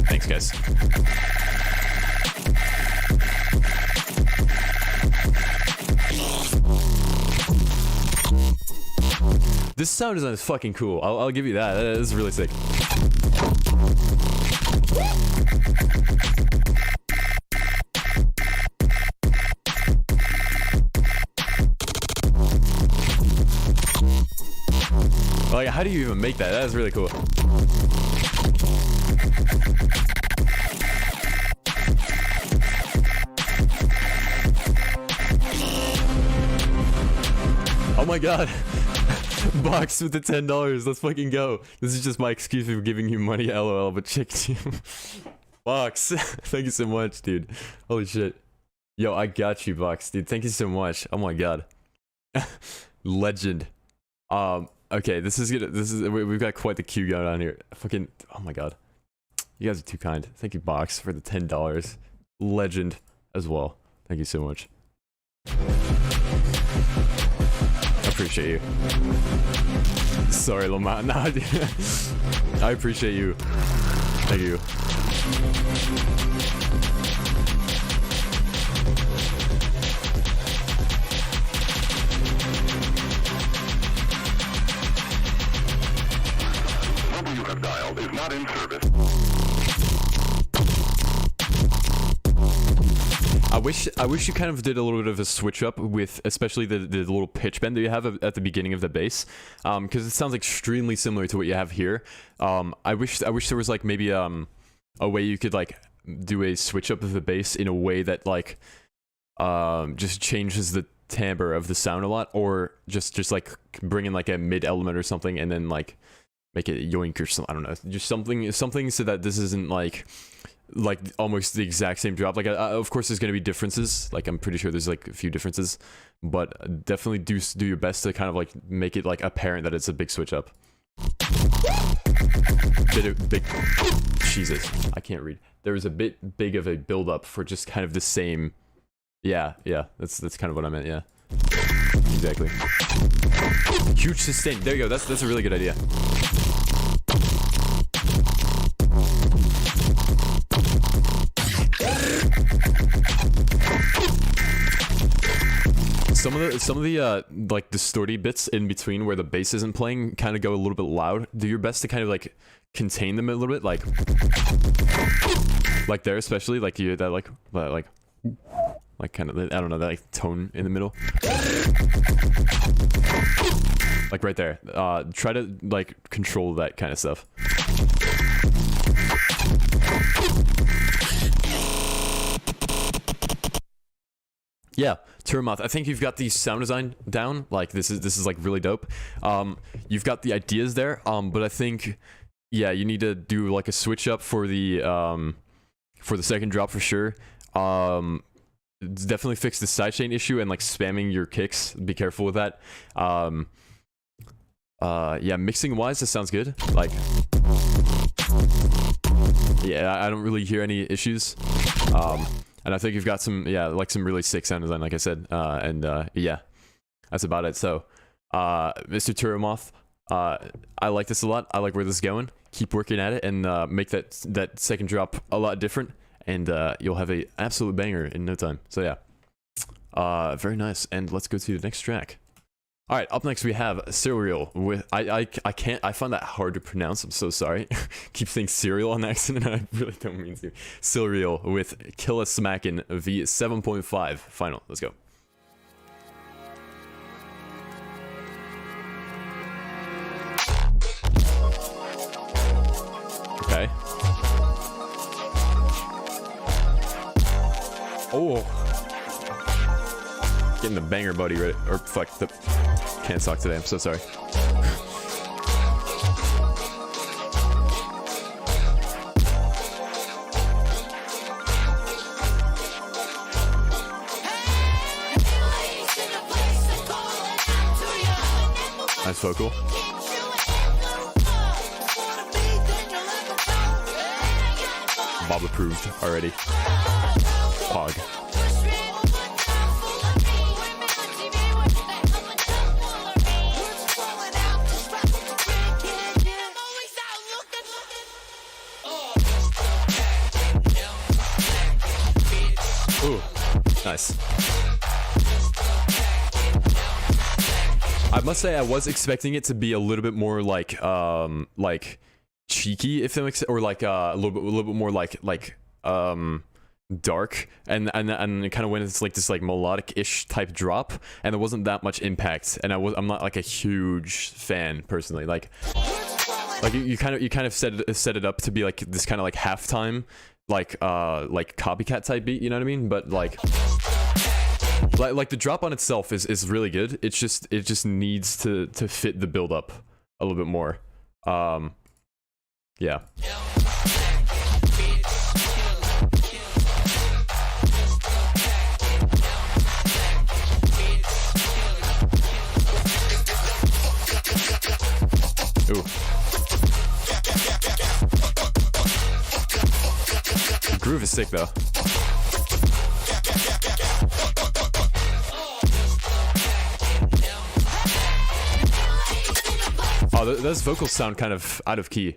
Thanks, guys. This sound design is fucking cool. I'll give you that. That is really sick. Like, how do you even make that? That is really cool. Oh my god. Box with the $10. Let's fucking go. This is just my excuse for giving you money, lol, but check you. Box. Thank you so much, dude. Holy shit. Yo, I got you, Box, dude. Thank you so much. Oh my god. Legend. Okay, we've got quite the queue going on here. Fucking, oh my god. You guys are too kind. Thank you, Box, for the $10. Legend as well. Thank you so much. I appreciate you. Sorry, Lamont. Nah, dude. I appreciate you. Thank you. Number you have dialed is not in service. I wish you kind of did a little bit of a switch up with especially the little pitch bend that you have at the beginning of the bass, because it sounds extremely similar to what you have here. I wish there was like maybe a way you could like do a switch up of the bass in a way that like just changes the timbre of the sound a lot, or just like bring in like a mid element or something and then like make it yoink or something. I don't know, just something so that this isn't like almost the exact same drop. Like of course there's going to be differences, like I'm pretty sure there's like a few differences, but definitely do your best to kind of like make it like apparent that it's a big switch up. Big Jesus, I can't read. There was a bit big of a build up for just kind of the same. Yeah, that's kind of what I meant. Yeah, exactly. Huge sustain. There you go. That's a really good idea. of the like distorty bits in between where the bass isn't playing kind of go a little bit loud. Do your best to kind of like contain them a little bit, like there, especially like you that like kind of, I don't know, that like tone in the middle, like right there. Try to like control that kind of stuff. Yeah, Turomath, I think you've got the sound design down. Like this is like really dope. You've got the ideas there. But I think, yeah, you need to do like a switch up for the second drop for sure. Definitely fix the sidechain issue and like spamming your kicks. Be careful with that. Yeah, mixing wise, this sounds good. Like, yeah, I don't really hear any issues. And I think you've got some, yeah, like some really sick sound design, like I said. Yeah, that's about it. So, Mr. Turomath, I like this a lot. I like where this is going. Keep working at it and make that second drop a lot different. And you'll have a absolute banger in no time. So yeah, very nice. And let's go to the next track. All right, up next we have Cereal with I find that hard to pronounce. I'm so sorry. Keep saying cereal on accident. I really don't mean to. Cereal with Kill a Smackin' V 7.5 final. Let's go. Okay. Oh. Getting the banger buddy ready. Or fuck, can't talk today, I'm so sorry. Nice vocal. Bob approved already. Pog. Ooh, nice. I must say I was expecting it to be a little bit more like cheeky, if that makes sense, or like a little bit more like dark, and kind of when it's like this like melodic-ish type drop, and there wasn't that much impact, and I'm not like a huge fan personally. Like you kind of set it up to be like this kind of like halftime, like copycat type beat, you know what I mean? But like the drop on itself is really good. It just needs to fit the build up a little bit more. Yeah. Ooh. The groove is sick though. Oh, those vocals sound kind of out of key.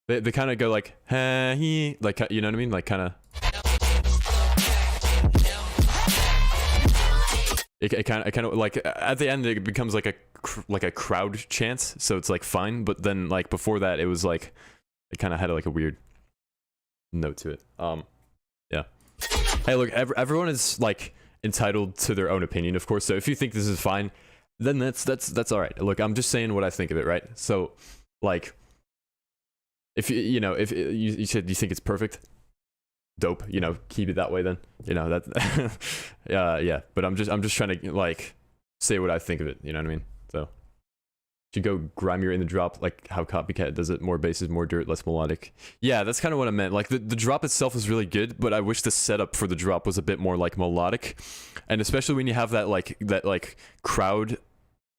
They kind of go like, he, like, you know what I mean? Like, kind of. It kind of like at the end it becomes like a crowd chant, so it's like fine. But then like before that, it was like it kind of had like a weird note to it. Yeah. Hey, look, everyone is like entitled to their own opinion, of course. So if you think this is fine, then that's all right. Look, I'm just saying what I think of it, right? So, like, if if you said you think it's perfect, dope. Keep it that way. Then that. Yeah. But I'm just trying to like say what I think of it. You know what I mean? So, should go grimier in the drop, like how Copycat does it. More basses, more dirt, less melodic. Yeah, that's kind of what I meant. Like the drop itself is really good, but I wish the setup for the drop was a bit more like melodic, and especially when you have that crowd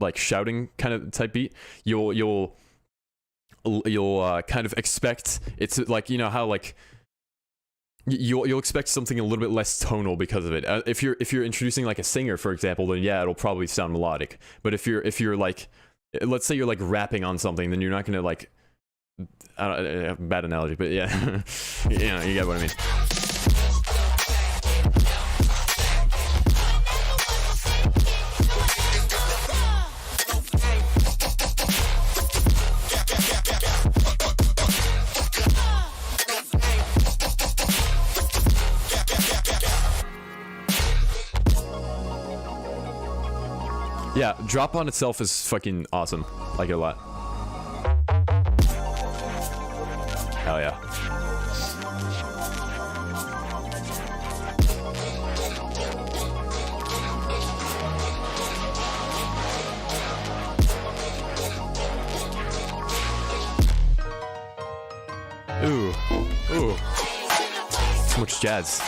like shouting kind of type beat, you'll kind of expect it's like how like you'll expect something a little bit less tonal because of it. If you're introducing like a singer, for example, then yeah, it'll probably sound melodic. But if you're like, let's say you're like rapping on something, then you're not gonna like, I don't, bad analogy, but yeah, you get what I mean. Yeah, drop on itself is fucking awesome. Like it a lot. Hell yeah. Ooh, ooh. So much jazz.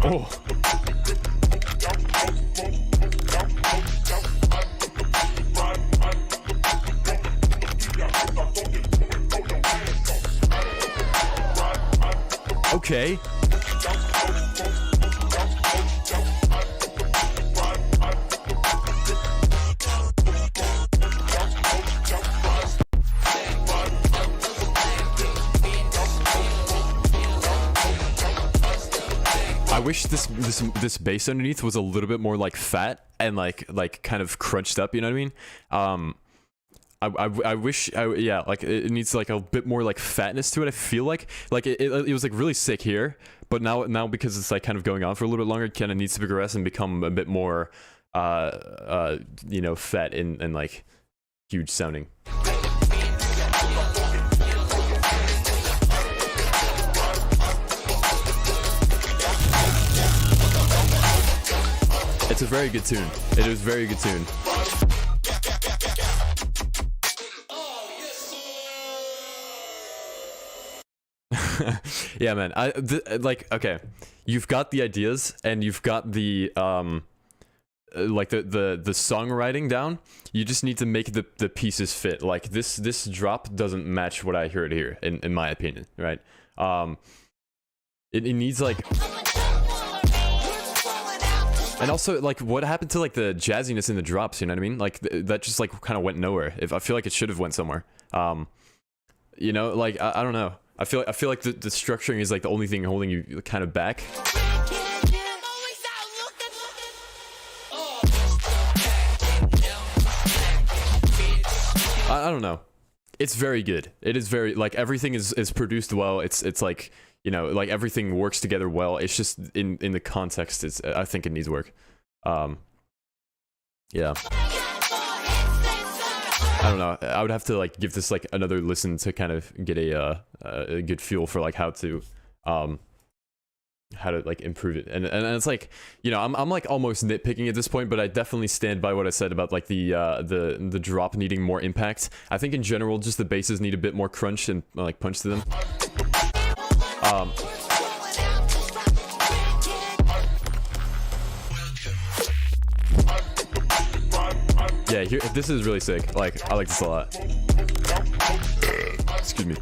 Oh. Okay. I wish this bass underneath was a little bit more like fat and like kind of crunched up, you know what I mean? I wish yeah, like it needs like a bit more like fatness to it. I feel like it was like really sick here, but now because it's like kind of going on for a little bit longer, it kind of needs to progress and become a bit more you know, fat and like huge sounding. It's a very good tune. It is a very good tune. Yeah, man. Like, okay, you've got the ideas and you've got the like the songwriting down. You just need to make the pieces fit. Like this drop doesn't match what I heard here, in my opinion, right? It needs like. And also, like, what happened to like the jazziness in the drops? You know what I mean? Like that just like kind of went nowhere. I feel like it should have went somewhere. You know, like I don't know. I feel like the structuring is like the only thing holding you kind of back. I don't know. It's very good. It is very like everything is produced well. It's like, you know, like everything works together well. It's just in the context. I think it needs work. Yeah. I don't know. I would have to like give this like another listen to kind of get a good feel for like how to like improve it. And it's like, you know, I'm like almost nitpicking at this point, but I definitely stand by what I said about like the drop needing more impact. I think in general, just the basses need a bit more crunch and like punch to them. Yeah, here, this is really sick. Like, I like this a lot. Excuse me.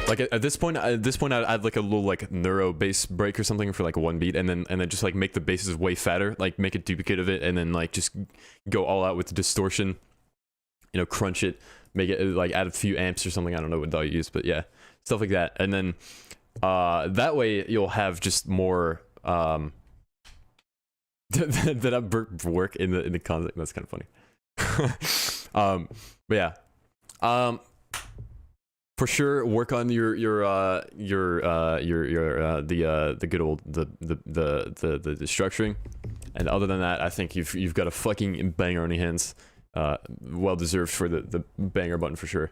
Like at this point, I'd add like a little like neuro bass break or something for like one beat, and then just like make the basses way fatter, like make a duplicate of it, and then like just go all out with the distortion. You know, crunch it, make it like add a few amps or something. I don't know what DAW you use, but yeah, stuff like that. And then that way you'll have just more that I work in the concept. That's kind of funny. But yeah, for sure, work on your the good old the structuring, and other than that, I think you've got a fucking banger on your hands. Well deserved for the banger button for sure.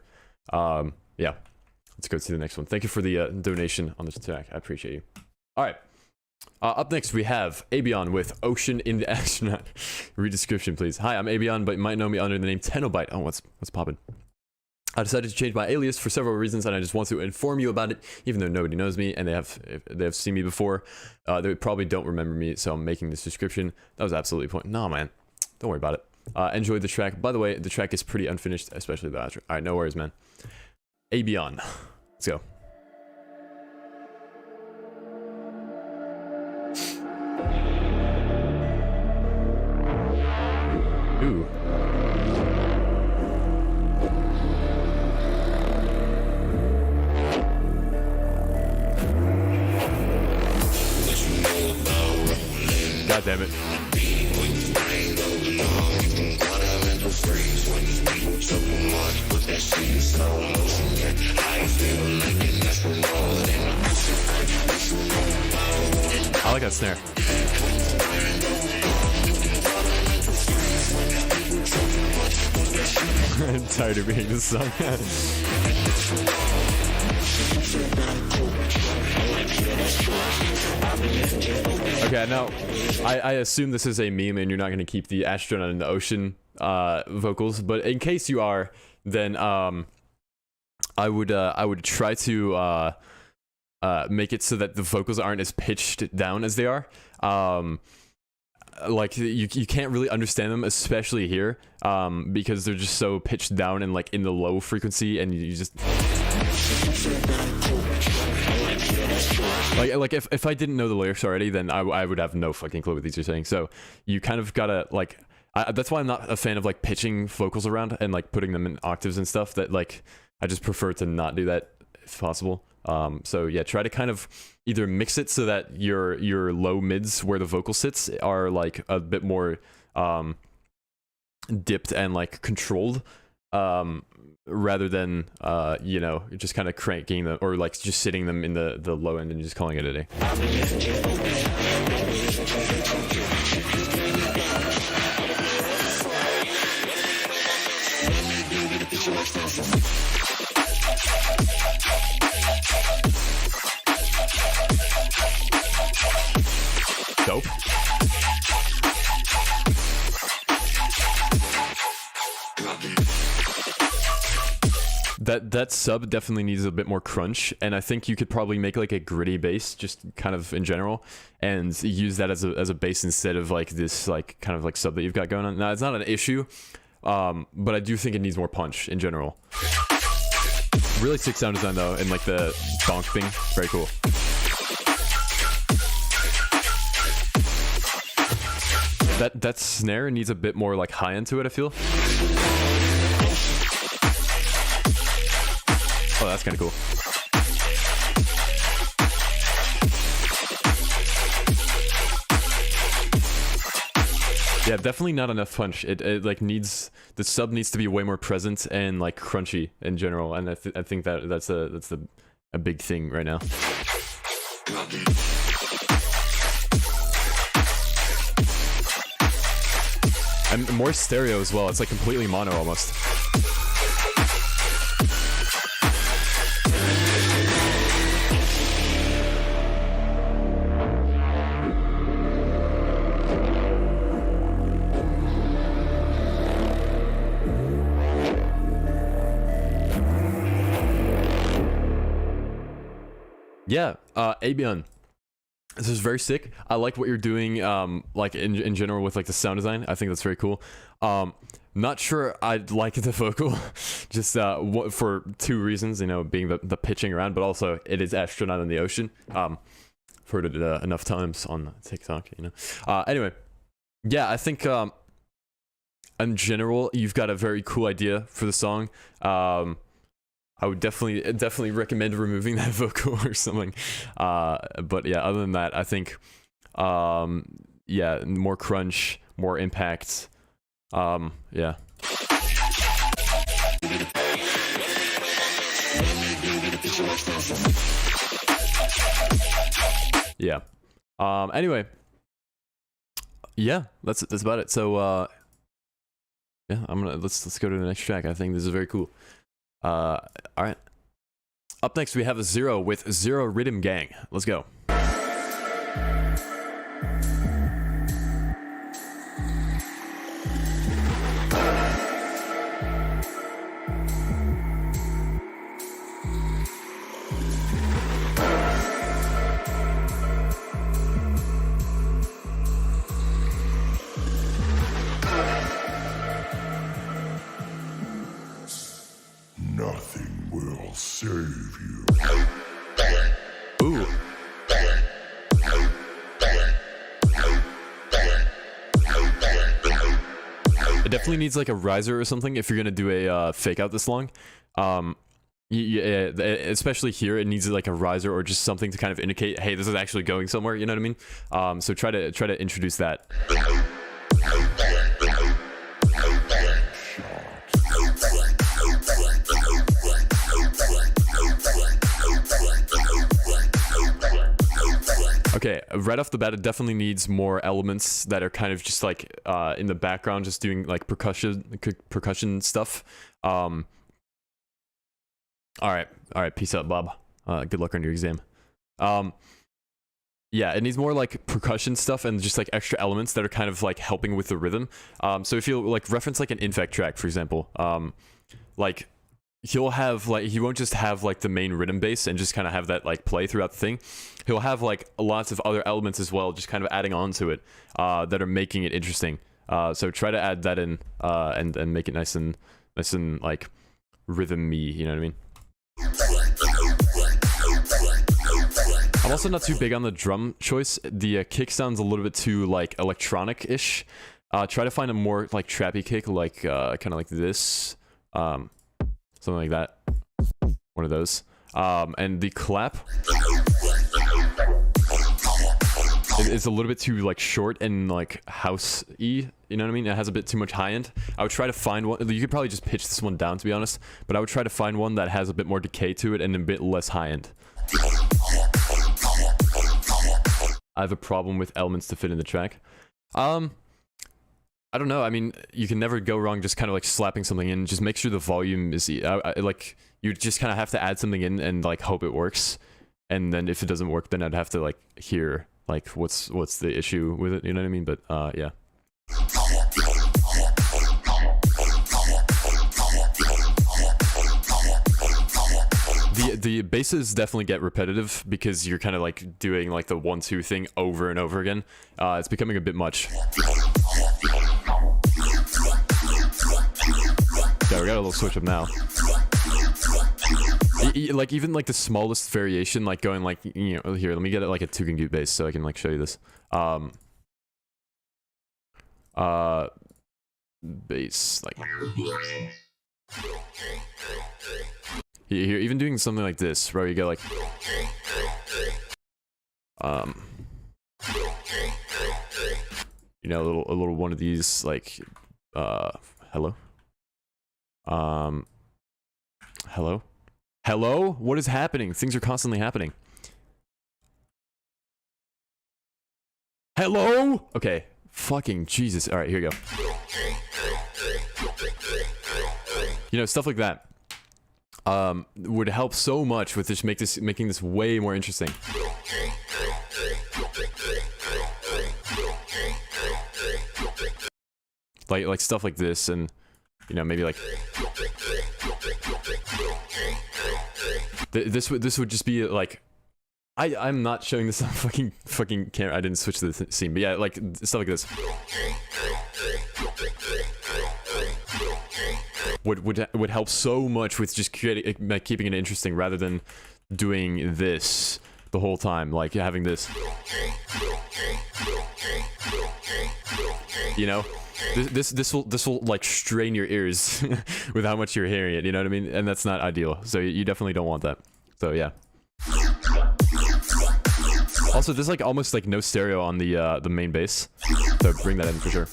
Yeah, let's go to the next one. Thank you for the donation on this track. I appreciate you. All right. Up next, we have Avion with Ocean in the Astronaut. Read description, please. Hi, I'm Avion, but you might know me under the name Tennobyte. Oh, what's poppin'? I decided to change my alias for several reasons, and I just want to inform you about it, even though nobody knows me, and they have seen me before. They probably don't remember me, so I'm making this description. That was absolutely point. No, man. Don't worry about it. Enjoyed the track. By the way, the track is pretty unfinished, especially the outro. Alright, no worries, man. Avion. Let's go. Ooh. God damn it. I like that snare. I'm tired of hearing this song. Okay, now I assume this is a meme and you're not going to keep the astronaut in the ocean vocals, but in case you are, then I would try to make it so that the vocals aren't as pitched down as they are. Like you can't really understand them, especially here, because they're just so pitched down and like in the low frequency, and you just like if I didn't know the lyrics already, then I would have no fucking clue what these are saying. So you kind of gotta like that's why I'm not a fan of like pitching vocals around and like putting them in octaves and stuff. That like I just prefer to not do that if possible. So yeah, try to kind of either mix it so that your low mids where the vocal sits are like a bit more dipped and like controlled, rather than you know, just kind of cranking them or like just sitting them in the low end and just calling it a day. Dope. That sub definitely needs a bit more crunch, and I think you could probably make like a gritty bass, just kind of in general, and use that as a bass instead of like this like kind of like sub that you've got going on. Now it's not an issue, but I do think it needs more punch in general. Really sick sound design though, and like the bonk thing, very cool. That snare needs a bit more like high end to it, I feel. Oh, that's kind of cool. Yeah, definitely not enough punch. It like needs, the sub needs to be way more present and like crunchy in general, and I think that's a big thing right now. And more stereo as well. It's like completely mono almost. Yeah, Avion. This is very sick. I like what you're doing, like in general with like the sound design. I think that's very cool. Not sure I'd like the vocal, just for two reasons. You know, being the pitching around, but also it is astronaut in the ocean. I've heard it enough times on TikTok. You know. Anyway, yeah, I think in general you've got a very cool idea for the song. I would definitely recommend removing that vocal or something. But yeah, other than that, I think, yeah, more crunch, more impact. Yeah. Yeah. Anyway. Yeah, that's about it. So, yeah, let's go to the next track. I think this is very cool. All right. Up next, we have a Zero with Zero Rhythm Gang. Let's go. Nothing will save you. Ooh. It definitely needs like a riser or something if you're gonna do a fake out this long. Yeah, especially here, it needs like a riser or just something to kind of indicate, hey, this is actually going somewhere. You know what I mean? So try to introduce that. Okay, right off the bat, it definitely needs more elements that are kind of just like in the background, just doing like percussion stuff. All right, peace out, Bob. Good luck on your exam. Yeah, it needs more like percussion stuff and just like extra elements that are kind of like helping with the rhythm. So if you like reference like an infect track, for example, like he'll have like, he won't just have like the main rhythm bass and just kind of have that like play throughout the thing. He'll have like lots of other elements as well, just kind of adding on to it, that are making it interesting. So try to add that in, and make it nice and like rhythm-y, you know what I mean? I'm also not too big on the drum choice. The kick sounds a little bit too like electronic-ish. Try to find a more like trappy kick, like kind of like this, something like that. One of those. And the clap is a little bit too like short and like house-y. You know what I mean? It has a bit too much high end. I would try to find one. You could probably just pitch this one down, to be honest. But I would try to find one that has a bit more decay to it and a bit less high end. I have a problem with elements to fit in the track. I don't know. I mean, you can never go wrong just kind of like slapping something in. Just make sure the volume is like, you just kind of have to add something in and like hope it works. And then if it doesn't work, then I'd have to like hear like what's the issue with it. You know what I mean? But yeah. The basses definitely get repetitive because you're kind of like doing like the 1-2 thing over and over again. It's becoming a bit much. Yeah, we got a little switch up now. Like even like the smallest variation, like going like, you know, here, let me get it like a Tugendut bass so I can like show you this. Bass like here, even doing something like this, where you get like you know, a little one of these like hello. Hello? What is happening? Things are constantly happening. Hello? Okay. Fucking Jesus. Alright, here we go. You know, stuff like that. Would help so much with just making this way more interesting. Like stuff like this, and you know, maybe like this would just be like, I'm not showing this on fucking camera. I didn't switch to the scene, but yeah, like stuff like this would help so much with just keeping it interesting, rather than doing this the whole time, like having this. You know, this will like strain your ears with how much you're hearing it. You know what I mean? And that's not ideal. So you definitely don't want that. So yeah. Also, there's like almost like no stereo on the main bass, so bring that in for sure.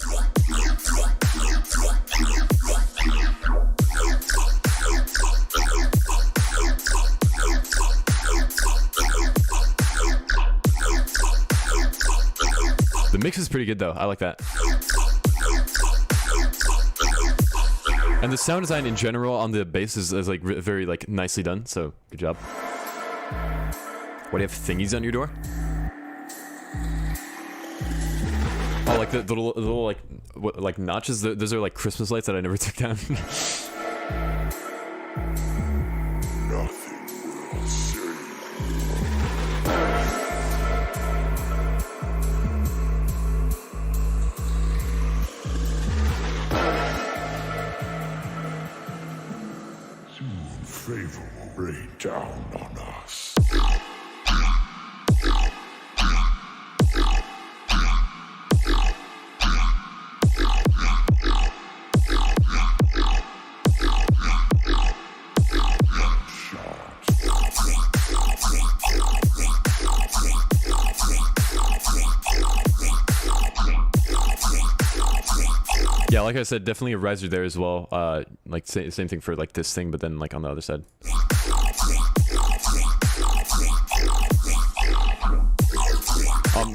The mix is pretty good though. I like that. And the sound design in general on the bass is like very like nicely done. So good job. What, do you have thingies on your door? Oh, like the little like what, like notches. Those are like Christmas lights that I never took down. Nothing will save you. Soon favor will rain down on us. Yeah, like I said, definitely a riser there as well. Like same thing for like this thing, but then like on the other side.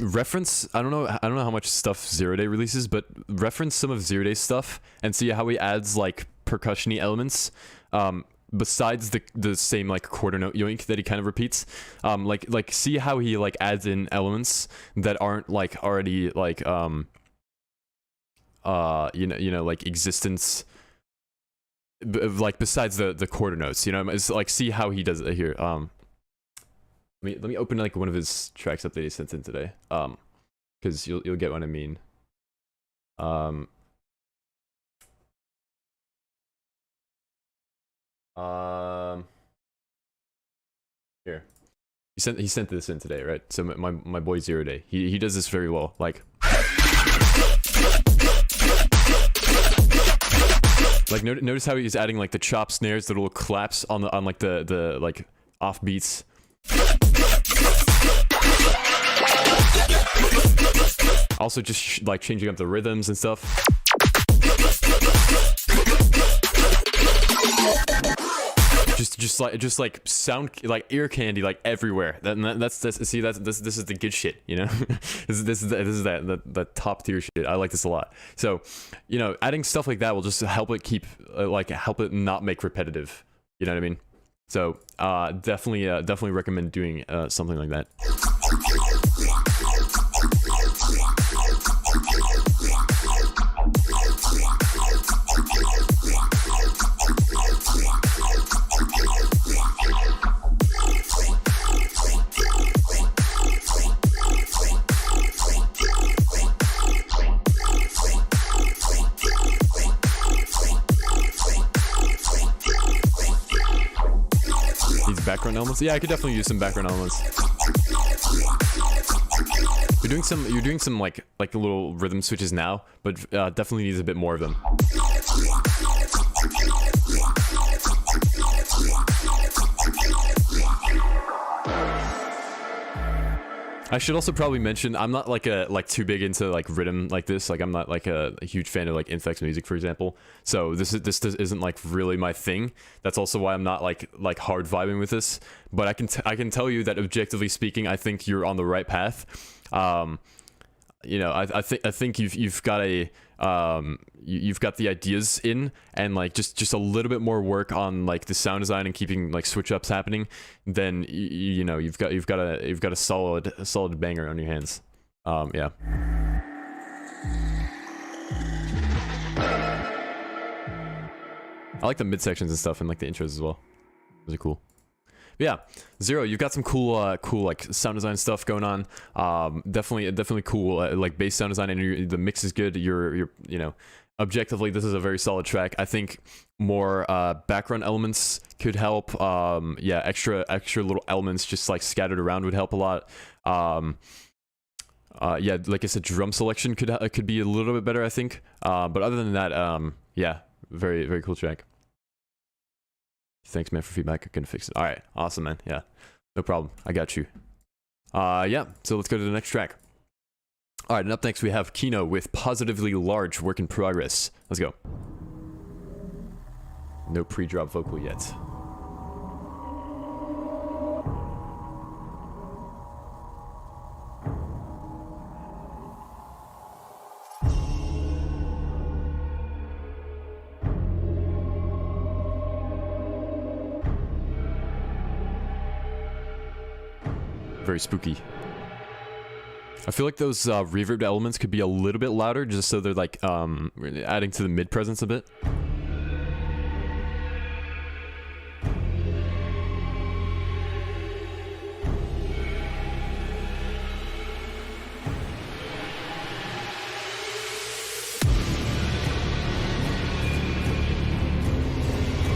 Reference, I don't know how much stuff Zero Day releases, but reference some of Zero Day's stuff and see how he adds like percussion-y elements. Besides the same like quarter note yoink that he kind of repeats, like see how he like adds in elements that aren't like already like you know like existence, like besides the quarter notes, you know. It's like see how he does it here. Let me open like one of his tracks up that he sent in today, because you'll get what I mean. Here, he sent this in today, right? So my boy Zero Day, he does this very well. Like notice how he's adding like the chop snares, the little claps on like the like off beats. Also just like changing up the rhythms and stuff. Just like sound like ear candy like everywhere. This is the good shit, you know. this is the top tier shit. I like this a lot. So, you know, adding stuff like that will just help it keep help it not make repetitive. You know what I mean? So definitely recommend doing something like that. Background elements? Yeah, I could definitely use some background elements. You're doing some like the little rhythm switches now, but definitely needs a bit more of them. I should also probably mention I'm not like too big into like rhythm like this. Like I'm not like a huge fan of like Infex music, for example. So this isn't like really my thing. That's also why I'm not like hard vibing with this. But I can tell you that objectively speaking, I think you're on the right path. You know, I think you've got you've got the ideas in, and like just a little bit more work on like the sound design and keeping like switch ups happening, then you know you've got a solid banger on your hands. Yeah. I like the mid sections and stuff and like the intros as well. Those are cool. But yeah, Zero, you've got some cool like sound design stuff going on. Definitely cool like bass sound design, and the mix is good. You're you know, objectively this is a very solid track. I think more background elements could help. Yeah, extra little elements just like scattered around would help a lot. Yeah, like I said, drum selection could be a little bit better, I think. But other than that, yeah, very cool track. Thanks, man, for feedback. I can fix it. All right, awesome, man. Yeah, no problem. I got you. Yeah, so let's go to the next track. All right, and up next we have Kino with Positively Large, Work in Progress. Let's go. No pre-drop vocal yet. Very spooky. I feel like those reverb elements could be a little bit louder, just so they're like adding to the mid presence a bit.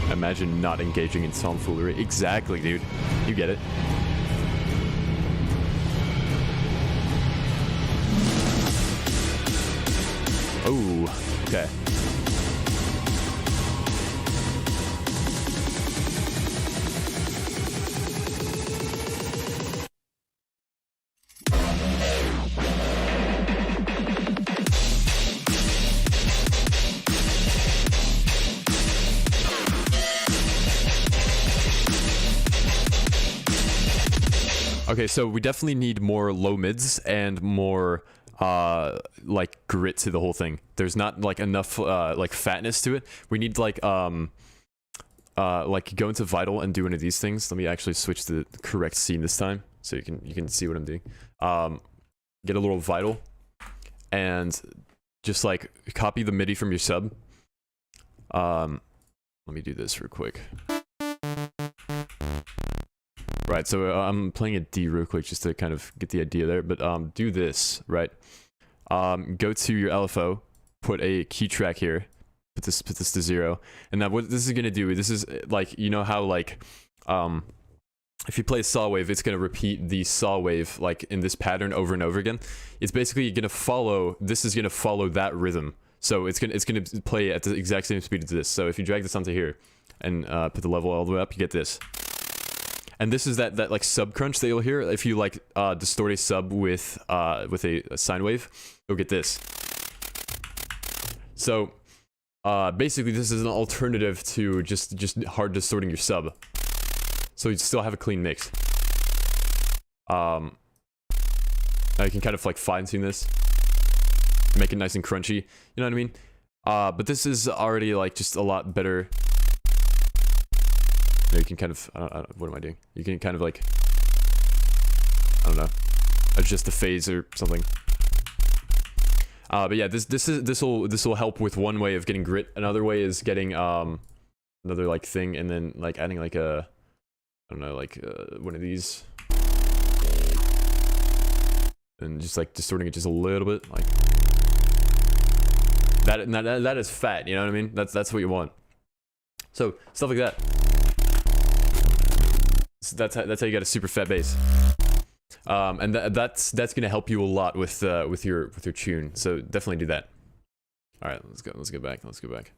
Imagine not engaging in tomfoolery. Exactly, dude. You get it. Oh, okay. Okay, so we definitely need more low mids and more like grit to the whole thing. There's not like enough like fatness to it. We need like go into vital and do one of these things. Let me actually switch to the correct scene this time so you can see what I'm doing. Get a little vital and just like copy the MIDI from your sub. Let me do this real quick. Right, so I'm playing a D real quick just to kind of get the idea there, but do this, right? Go to your LFO, put a key track here, put this to 0, and now what this is gonna do, this is like, you know how like, if you play a saw wave, it's gonna repeat the saw wave like in this pattern over and over again. It's basically gonna follow, this is gonna follow that rhythm. So it's gonna play at the exact same speed as this. So if you drag this onto here and put the level all the way up, you get this. And this is that like sub crunch that you'll hear if you like distort a sub with a sine wave. You'll get this. So basically, this is an alternative to just hard distorting your sub. So you still have a clean mix. Now you can kind of like fine tune this, make it nice and crunchy. You know what I mean? But this is already like just a lot better. You can kind of, what am I doing? You can kind of like, I don't know, adjust the phase or something. But yeah, this will help with one way of getting grit. Another way is getting another like thing, and then like adding like a, I don't know, like one of these, and just like distorting it just a little bit, like that is fat. You know what I mean? That's what you want. So stuff like that. So that's how you got a super fat bass, and that's gonna help you a lot with your tune. So definitely do that. All right, let's go back.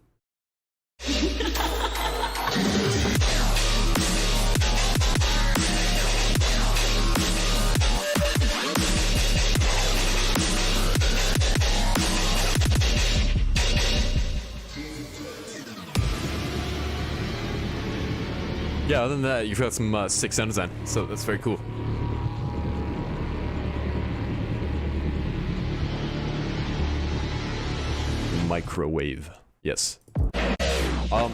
Yeah, other than that, you've got some sick sound design, so that's very cool. Microwave. Yes.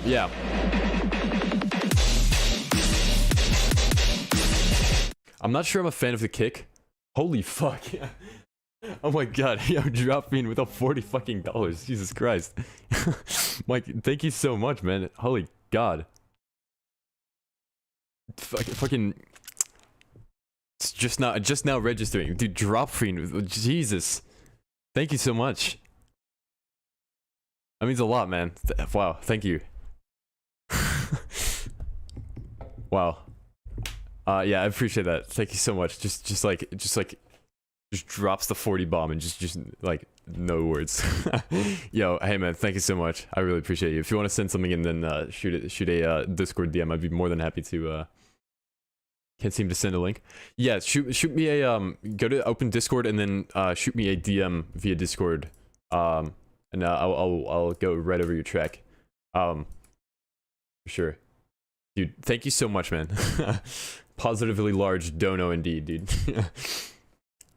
Yeah. I'm not sure I'm a fan of the kick. Holy fuck. Oh my god, yo, drop Fiend with a $40 fucking dollars. Jesus Christ. Mike, thank you so much, man. Holy god. Fucking, it's just now registering, dude. Drop Fiend, Jesus, thank you so much. That means a lot, man. Wow, thank you. Wow. Yeah, I appreciate that. Thank you so much. Just drops the 40 bomb and just like no words. Yo, hey man, thank you so much. I really appreciate you. If you want to send something in, then shoot a Discord DM. I'd be more than happy to. Can't seem to send a link. Yeah, shoot me a go to open Discord and then shoot me a DM via Discord. And I'll go right over your track. For sure. Dude, thank you so much, man. Positively large dono indeed, dude.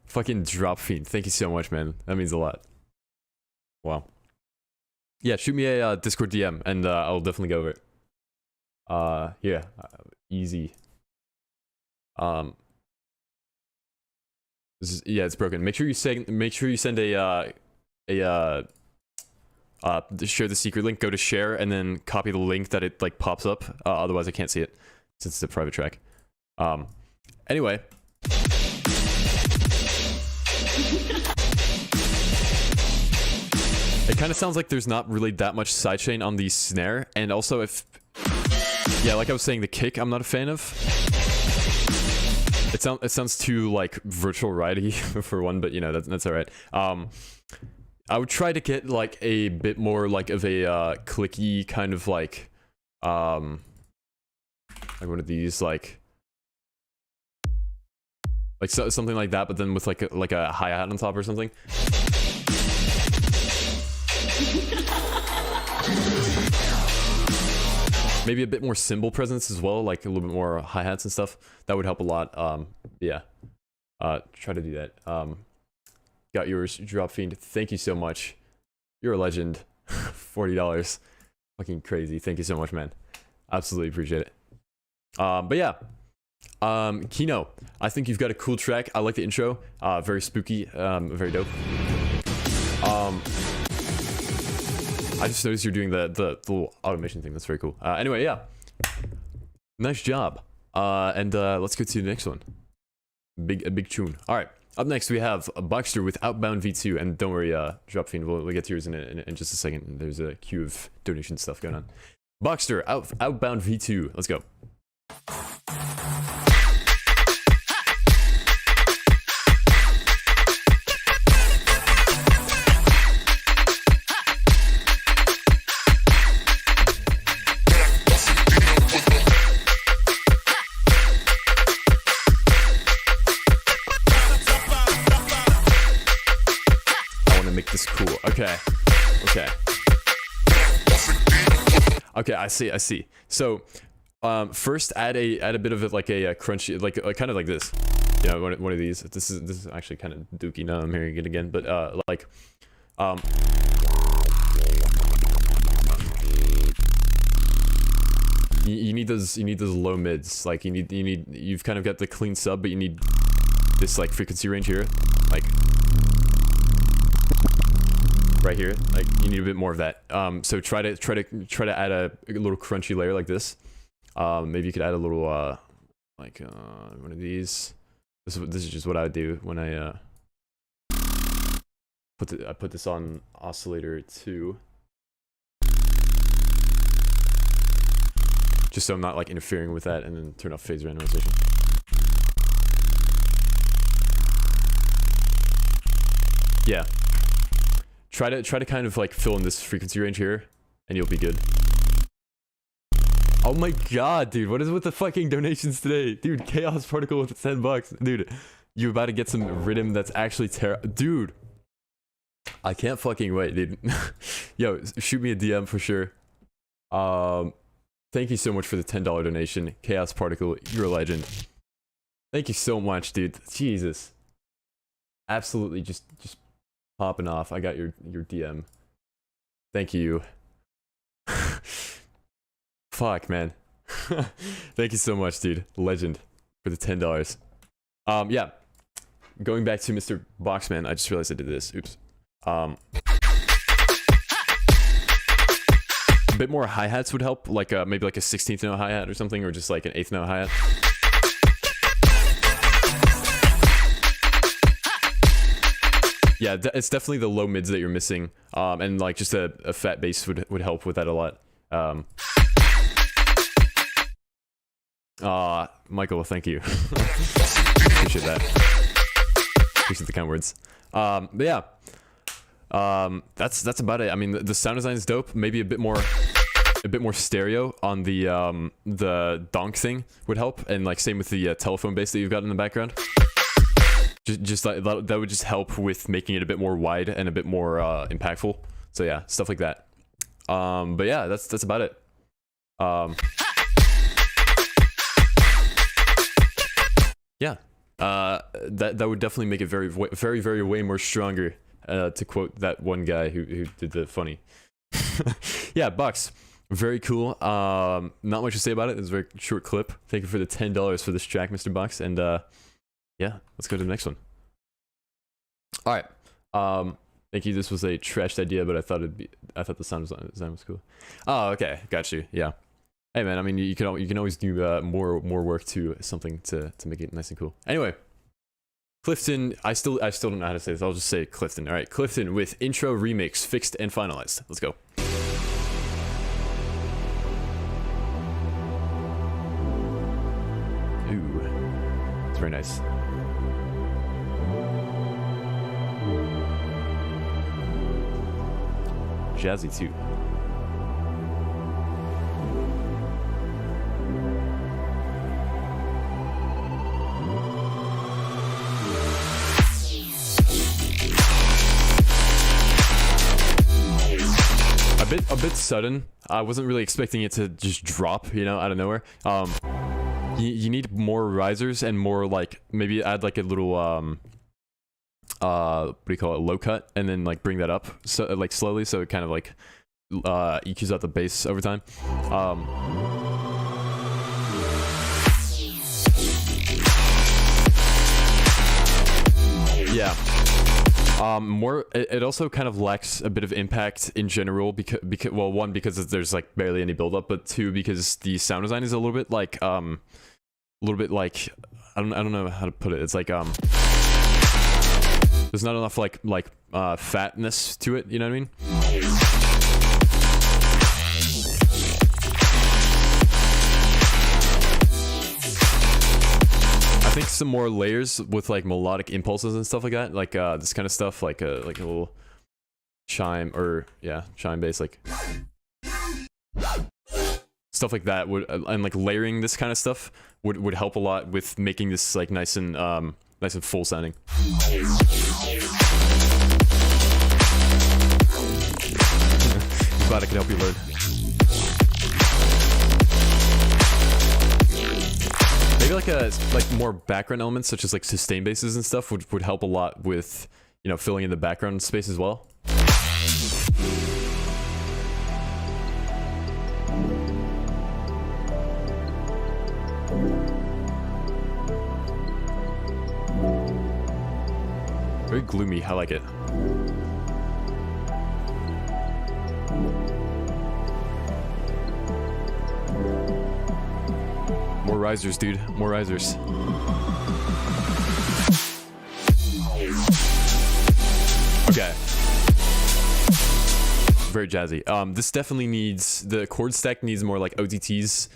Fucking drop Fiend. Thank you so much, man. That means a lot. Wow. Yeah, shoot me a Discord DM and I'll definitely go over it. Yeah, easy. Yeah, it's broken. Make sure you send a share the secret link. Go to share and then copy the link that it like pops up. Otherwise, I can't see it since it's a private track. Anyway. It kind of sounds like there's not really that much sidechain on the snare, and also yeah, like I was saying, the kick I'm not a fan of. It sounds too like virtual ridey for one, but you know that's all right. I would try to get like a bit more like of a clicky kind of like one of these like something like that, but then with like a hi-hat on top or something. maybe a bit more cymbal presence as well, like a little bit more hi-hats and stuff. That would help a lot. Yeah. Try to do that. Got yours, Drop Fiend. Thank you so much. You're a legend. $40. Fucking crazy. Thank you so much, man. Absolutely appreciate it. But yeah. Kino, I think you've got a cool track. I like the intro. Very spooky. Very dope. I just noticed you're doing the little automation thing. That's very cool. Anyway, yeah. Nice job. And let's go to the next one. A big tune. All right. Up next, we have Boxster with Outbound V2. And don't worry, Drop Fiend, we'll get to yours in just a second. There's a queue of donation stuff going on. Boxster, Outbound V2. Let's go. Okay, I see. So, first add a bit of it like a crunchy, like kind of like this. You know, one of these. This is actually kind of dookie. Now I'm hearing it again, but you need those low mids. Like you've kind of got the clean sub, but you need this like frequency range here, like right here. Like you need a bit more of that. So try to add a little crunchy layer like this. Maybe you could add a little like one of these. This is just what I would do when I put this on oscillator 2. Just so I'm not like interfering with that, and then turn off phase randomization. Yeah. Try to kind of like fill in this frequency range here, and you'll be good. Oh my god, dude, what is with the fucking donations today? Dude, Chaos Particle with $10. Dude, you about to get some rhythm that's actually dude. I can't fucking wait, dude. Yo, shoot me a DM for sure. Thank you so much for the $10 donation. Chaos Particle, you're a legend. Thank you so much, dude. Jesus. Absolutely just popping off. I got your DM. Thank you. Fuck, man. Thank you so much, dude. Legend for the $10. Yeah. Going back to Mr. Boxman, I just realized I did this. Oops. A bit more hi-hats would help, like maybe like a 16th note hi-hat or something, or just like an 8th note hi-hat. Yeah, it's definitely the low mids that you're missing, and like just a fat bass would help with that a lot. Michael, thank you. Appreciate that. Appreciate the kind words. But yeah, that's about it. I mean, the sound design is dope. Maybe a bit more stereo on the donk thing would help, and like same with the telephone bass that you've got in the background. Just like that would just help with making it a bit more wide and a bit more impactful. So yeah, stuff like that. But yeah, that's about it. Yeah, that would definitely make it very way more stronger. To quote that one guy who did the funny. Yeah, Bucks, very cool. Not much to say about it. It's a very short clip. Thank you for the $10 for this track, Mr. Bucks, and yeah, let's go to the next one. All right. Thank you. This was a trashed idea, but I thought the sound design was cool. Oh, okay, got you. Yeah. Hey man, I mean you can always do more work to something to make it nice and cool. Anyway, Clifton, I still don't know how to say this. I'll just say Clifton. All right, Clifton with intro remix fixed and finalized. Let's go. Ooh, it's very nice. Jazzy too. A bit sudden. I wasn't really expecting it to just drop, you know, out of nowhere. You need more risers and more like maybe add like a little what do you call it, low cut, and then like bring that up so like slowly, so it kind of like EQs out the bass over time. Yeah. More. It also kind of lacks a bit of impact in general because well, one, because there's like barely any build up, but two, because the sound design is a little bit like I don't know how to put it. It's like there's not enough like fatness to it. You know what I mean? I think some more layers with like melodic impulses and stuff like that, like this kind of stuff, like a little chime, or yeah, chime bass, like stuff like that would, and like layering this kind of stuff would help a lot with making this like nice and full sounding. Glad I could help you learn. Maybe like more background elements, such as like sustain basses and stuff, would help a lot with, you know, filling in the background space as well. Very gloomy. I like it. More risers, dude. More risers. Okay. Very jazzy. This definitely needs, the chord stack needs more like OTTs,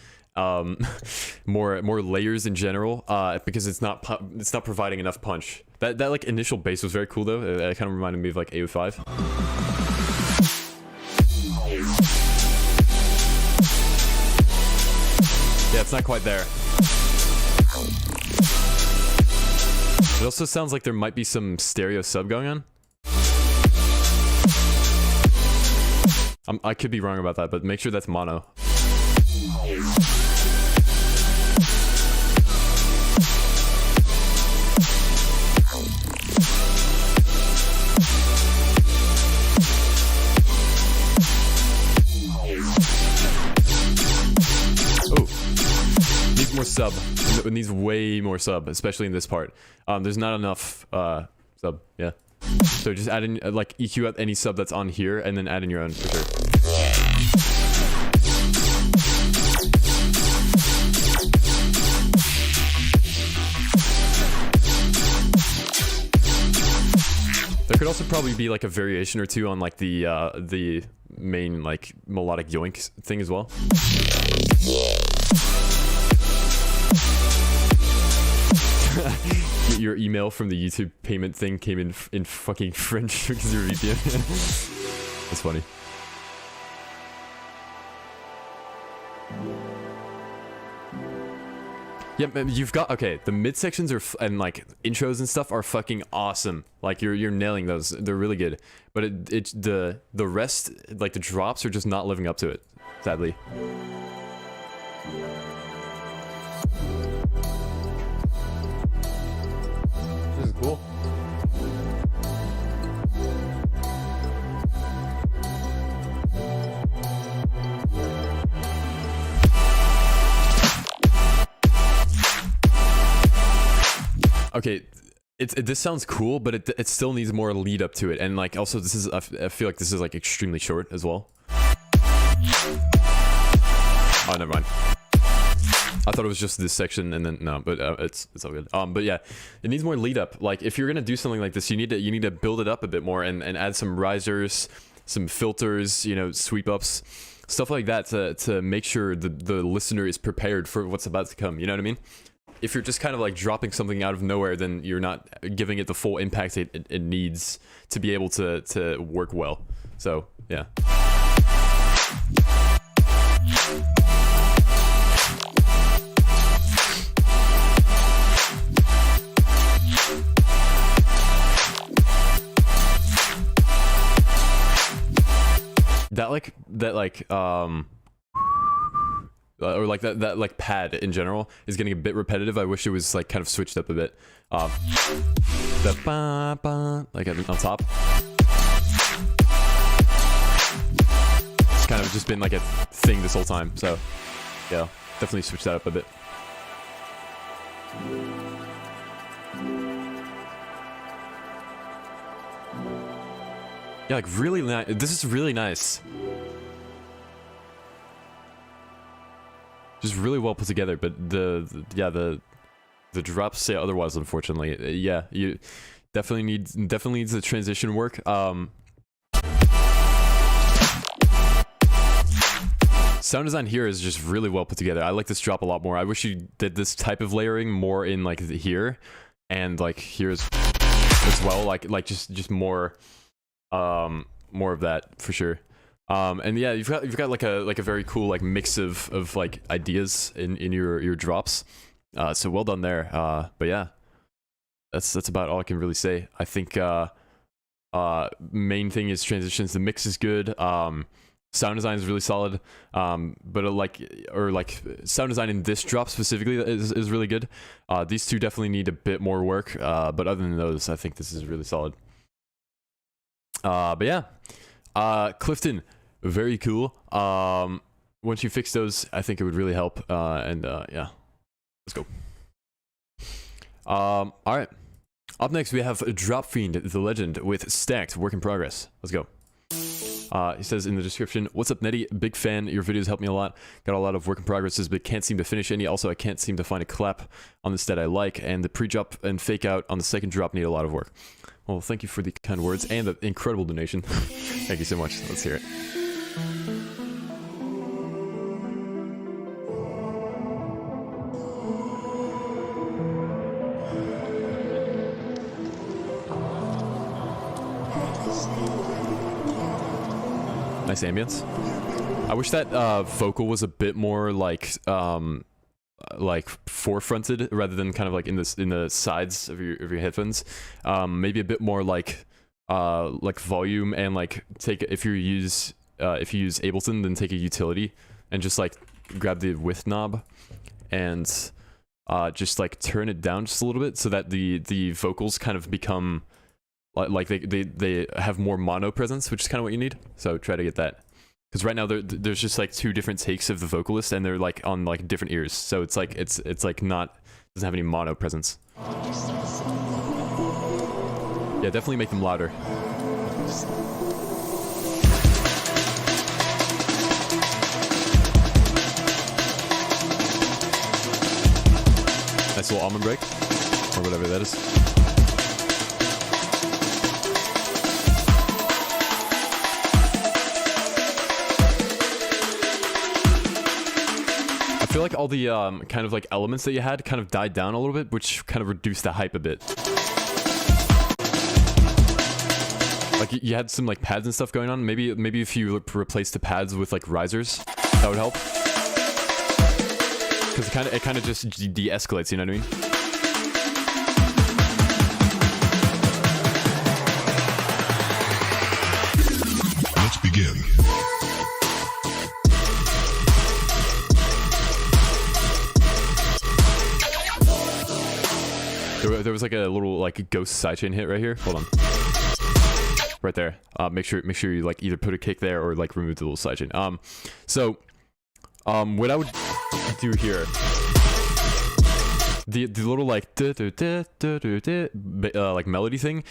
more layers in general, because it's not providing enough punch. That like initial bass was very cool though. It kind of reminded me of like AO5. Yeah, it's not quite there. It also sounds like there might be some stereo sub going on. I could be wrong about that, but make sure that's mono. More sub. It needs way more sub, especially in this part. There's not enough sub. Yeah. So just add in like EQ out any sub that's on here, and then add in your own for sure. There could also probably be like a variation or two on like the main like melodic yoink thing as well. Your email from the YouTube payment thing came in fucking French because you're VPN. That's funny. Yeah, you've got, okay, the mid sections are and like intros and stuff are fucking awesome. Like you're nailing those. They're really good. But the rest, like the drops, are just not living up to it, sadly. This is cool. Okay, this sounds cool, but it still needs more lead up to it, and like also this is, I feel like this is like extremely short as well. Oh, never mind. I thought it was just this section, and then no, but it's all good. But yeah, it needs more lead up. Like if you're gonna do something like this, you need to build it up a bit more and add some risers, some filters, you know, sweep ups, stuff like that to make sure the listener is prepared for what's about to come. You know what I mean? If you're just kind of like dropping something out of nowhere, then you're not giving it the full impact it needs to be able to work well. So yeah. that or like that like pad in general is getting a bit repetitive. I wish it was like kind of switched up a bit. The ba ba like on top. It's kind of just been like a thing this whole time. So yeah, definitely switch that up a bit. Yeah, like really nice. This is really nice. Just really well put together, but the drops say otherwise, unfortunately. Yeah, you definitely needs the transition work. Sound design here is just really well put together. I like this drop a lot more. I wish you did this type of layering more in like here and like here as well. Like just more more of that for sure. And yeah, you've got like a very cool like mix of like ideas in your drops. So well done there. But yeah, that's about all I can really say. I think main thing is transitions. The mix is good. Sound design is really solid. But like sound design in this drop specifically is really good. These two definitely need a bit more work. But other than those, I think this is really solid. But yeah, Clifton, very cool. Once you fix those, I think it would really help. Yeah, let's go. All right. Up next, we have Drop Fiend, the legend, with Stacked Work in Progress. Let's go. He says in the description, "What's up, Netty? Big fan. Your videos help me a lot. Got a lot of work in progresses, but can't seem to finish any. Also, I can't seem to find a clap on the stat I like, and the pre-drop and fake out on the second drop need a lot of work." Well, thank you for the kind words and the incredible donation. Thank you so much. Let's hear it. Nice ambience. I wish that vocal was a bit more like forefronted rather than kind of like in the sides of your headphones. Maybe a bit more like volume, and like if you use Ableton, then take a utility and just like grab the width knob and just like turn it down just a little bit so that the vocals kind of become like they have more mono presence, which is kind of what you need. So try to get that, because right now there's just like two different takes of the vocalist and they're like on like different ears, so it's like not, doesn't have any mono presence. Yeah, definitely make them louder. Nice little almond break, or whatever that is. I feel like all the kind of like elements that you had kind of died down a little bit, which kind of reduced the hype a bit. Like you had some like pads and stuff going on. Maybe if you replace the pads with like risers, that would help. Because it kind of just de-escalates, you know what I mean? Let's begin. There was like a little like ghost sidechain hit right here. Hold on. Right there. Make sure you like either put a kick there or like remove the little sidechain. What I would do here, the little like like melody thing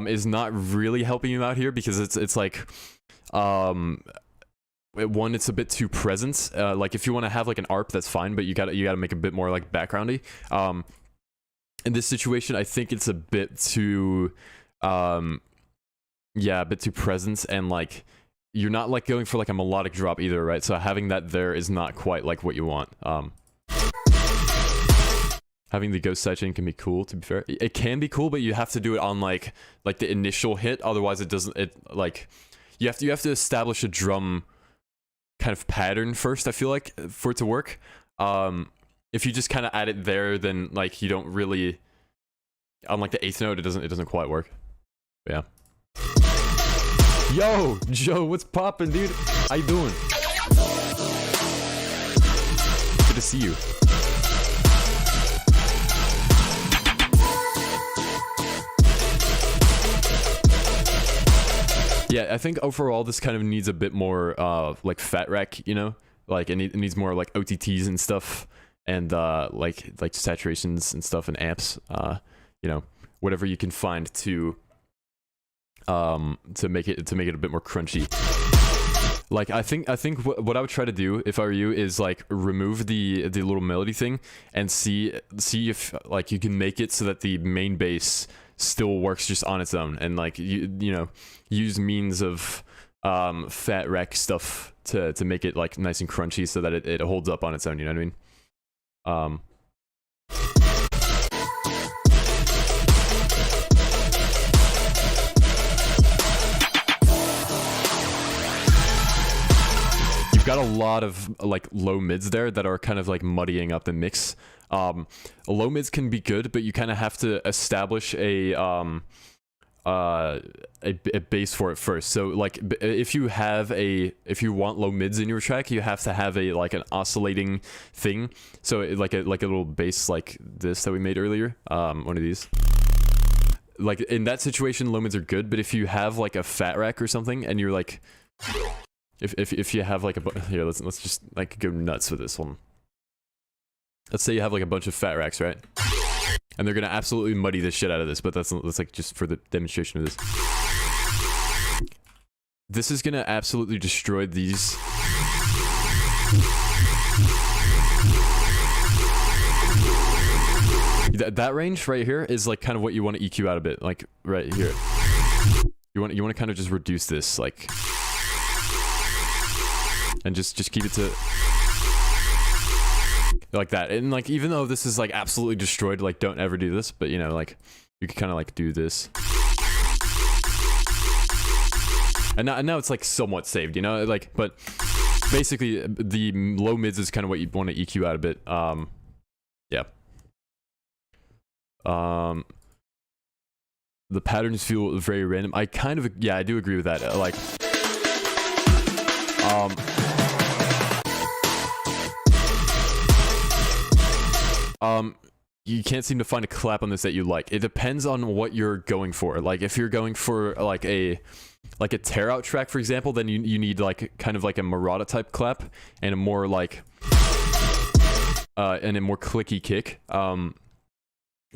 is not really helping you out here, because it's like one, it's a bit too present. Like if you want to have like an ARP, that's fine, but you gotta make a bit more like backgroundy. In this situation, I think it's a bit too a bit too present, and like you're not like going for like a melodic drop either, right? So having that there is not quite like what you want. Having the ghost sidechain can be cool, to be fair. It can be cool, but you have to do it on like the initial hit, otherwise it doesn't, like you have to establish a drum kind of pattern first, I feel like, for it to work. If you just kind of add it there, then like you don't really, on like the 8th note, it doesn't quite work. But yeah. Yo, Joe, what's poppin', dude? How you doing? Good to see you. Yeah, I think overall this kind of needs a bit more like fat rack, you know, like it needs more like OTTs and stuff, and like saturations and stuff and amps, you know, whatever you can find to make it a bit more crunchy. Like I think what I would try to do if I were you is like remove the little melody thing and see if like you can make it so that the main bass still works just on its own, and like you know, use means of fat rack stuff to make it like nice and crunchy so that it holds up on its own, you know what I mean? You've got a lot of like low mids there that are kind of like muddying up the mix. Low mids can be good, but you kind of have to establish a base for it first. So like if you want low mids in your track, you have to have like an oscillating thing. So like a little bass like this that we made earlier. One of these. Like in that situation, low mids are good, but if you have like a fat rack or something, and you're like, if you have like here, let's just like go nuts with this one. Let's say you have like a bunch of fat racks, right? And they're gonna absolutely muddy the shit out of this, but that's like just for the demonstration of this. This is gonna absolutely destroy these. That range right here is like kind of what you want to EQ out a bit, like right here. You want to kind of just reduce this, like, and just keep it to like that. And like even though this is like absolutely destroyed, like don't ever do this, but you know, like you can kind of like do this. And now it's like somewhat saved, you know, like, but basically the low mids is kind of what you want to EQ out a bit. Yeah. The patterns feel very random. I kind of, yeah, I do agree with that. Like, you can't seem to find a clap on this that you like. It depends on what you're going for. Like, if you're going for like a tear out track, for example, then you need like kind of like a Morata type clap and a more like and a more clicky kick.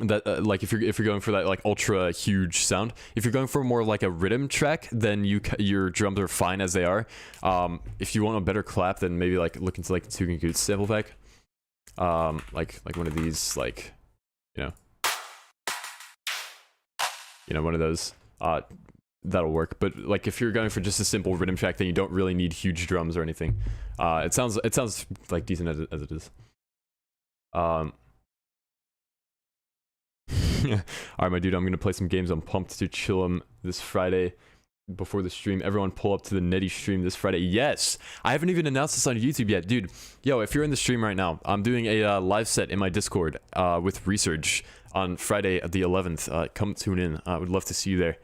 That like if you're going for that like ultra huge sound. If you're going for more like a rhythm track, then your drums are fine as they are. If you want a better clap, then maybe like look into like the Tugan Goots sample pack. Like one of these, like, you know, one of those. That'll work. But like if you're going for just a simple rhythm track, then you don't really need huge drums or anything. It sounds like decent as it is. Alright, my dude, I'm gonna play some games. I'm pumped to chill them this Friday before the stream. Everyone pull up to the Netty stream this Friday. Yes! I haven't even announced this on YouTube yet. Dude, yo, if you're in the stream right now, I'm doing a live set in my Discord with Research on Friday the 11th. Come tune in. I would love to see you there.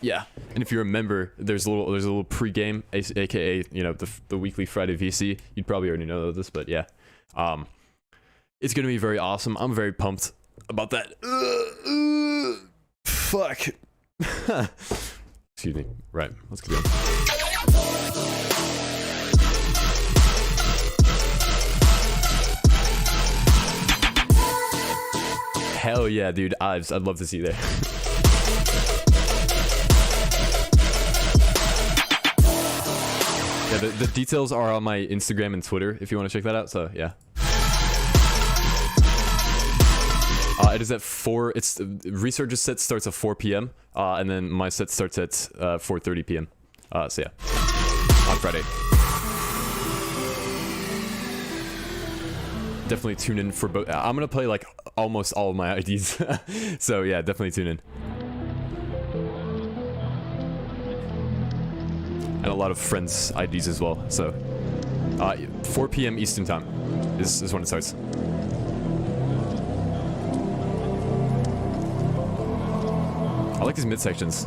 Yeah, and if you're a member, there's a little pre-game, aka, you know, the weekly Friday VC. You'd probably already know this, but yeah. It's gonna be very awesome. I'm very pumped about that. Fuck. Excuse me. Right, let's get going. Hell yeah, dude. I'd love to see you there. Yeah, the details are on my Instagram and Twitter if you want to check that out, so yeah. It is at 4. It's Research's set starts at 4 p.m. And then my set starts at 4:30 p.m. So yeah, on Friday. Definitely tune in for both. I'm gonna play like almost all of my IDs, so yeah, definitely tune in. And a lot of friends' IDs as well. So 4 p.m. Eastern time is when it starts. I like these mid sections.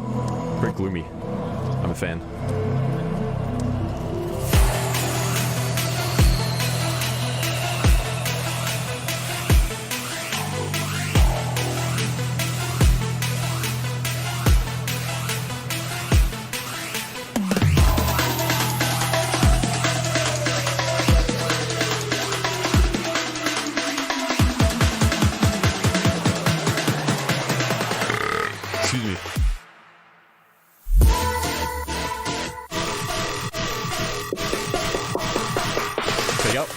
Very gloomy. I'm a fan. Excuse me. Take out.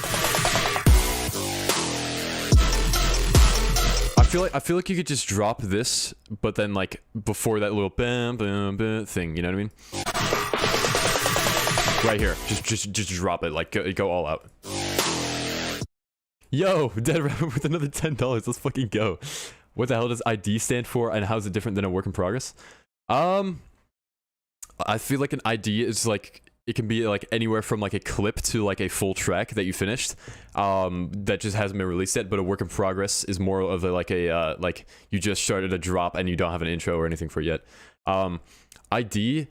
I feel like you could just drop this, but then like before that little bam bam bam thing, you know what I mean? Right here, just drop it, like go all out. Yo, Dead Rabbit with another $10. Let's fucking go. What the hell does ID stand for, and how is it different than a work in progress? I feel like an ID is like, it can be like anywhere from like a clip to like a full track that you finished, that just hasn't been released yet. But a work in progress is more of a like you just started a drop and you don't have an intro or anything for it yet. ID,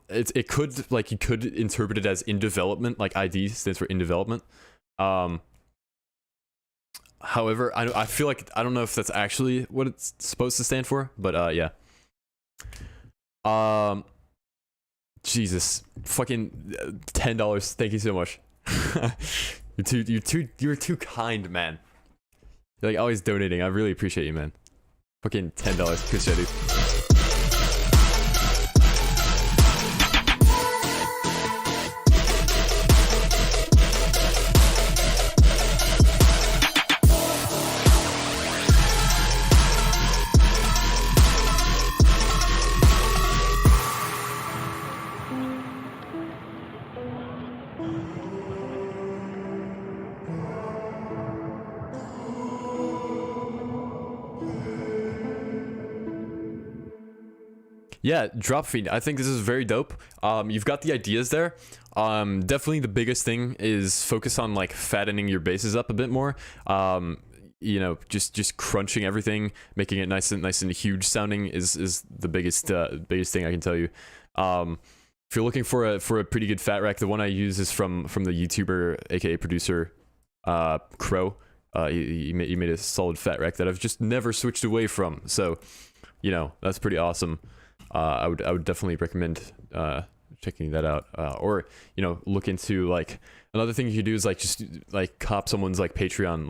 it could, like, you could interpret it as in development, like ID stands for in development. However, I feel like, I don't know if that's actually what it's supposed to stand for, but yeah. Jesus, fucking $10. Thank you so much. You're too kind, man. You're like always donating. I really appreciate you, man. Fucking $10. Appreciate it. Yeah, drop Fiend. I think this is very dope. You've got the ideas there. Definitely the biggest thing is focus on like fattening your bases up a bit more. You know, just crunching everything, making it nice and huge sounding is the biggest thing I can tell you. If you're looking for a pretty good fat rack, the one I use is from the YouTuber aka producer Crow. He made a solid fat rack that I've just never switched away from. So, you know, that's pretty awesome. I would definitely recommend checking that out, or, you know, look into, like, another thing you could do is like just like cop someone's like Patreon,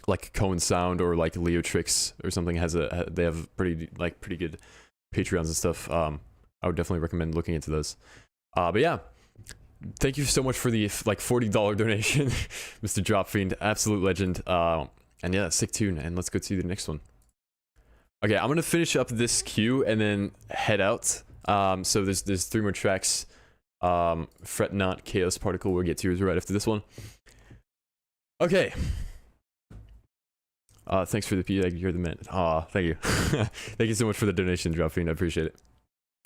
like Cohen Sound or like Leo Tricks or something they have pretty good Patreons and stuff. I would definitely recommend looking into those. But yeah, thank you so much for the like $40 donation, Mr. Drop Fiend, absolute legend. And yeah, sick tune, and let's go to the next one. Okay, I'm gonna finish up this queue and then head out. So there's 3 more tracks. Fret Not, Chaos Particle, we'll get to yours right after this one. Okay. Thanks for the P. You're the man. Thank you. Thank you so much for the donation, Drop Fiend. I appreciate it.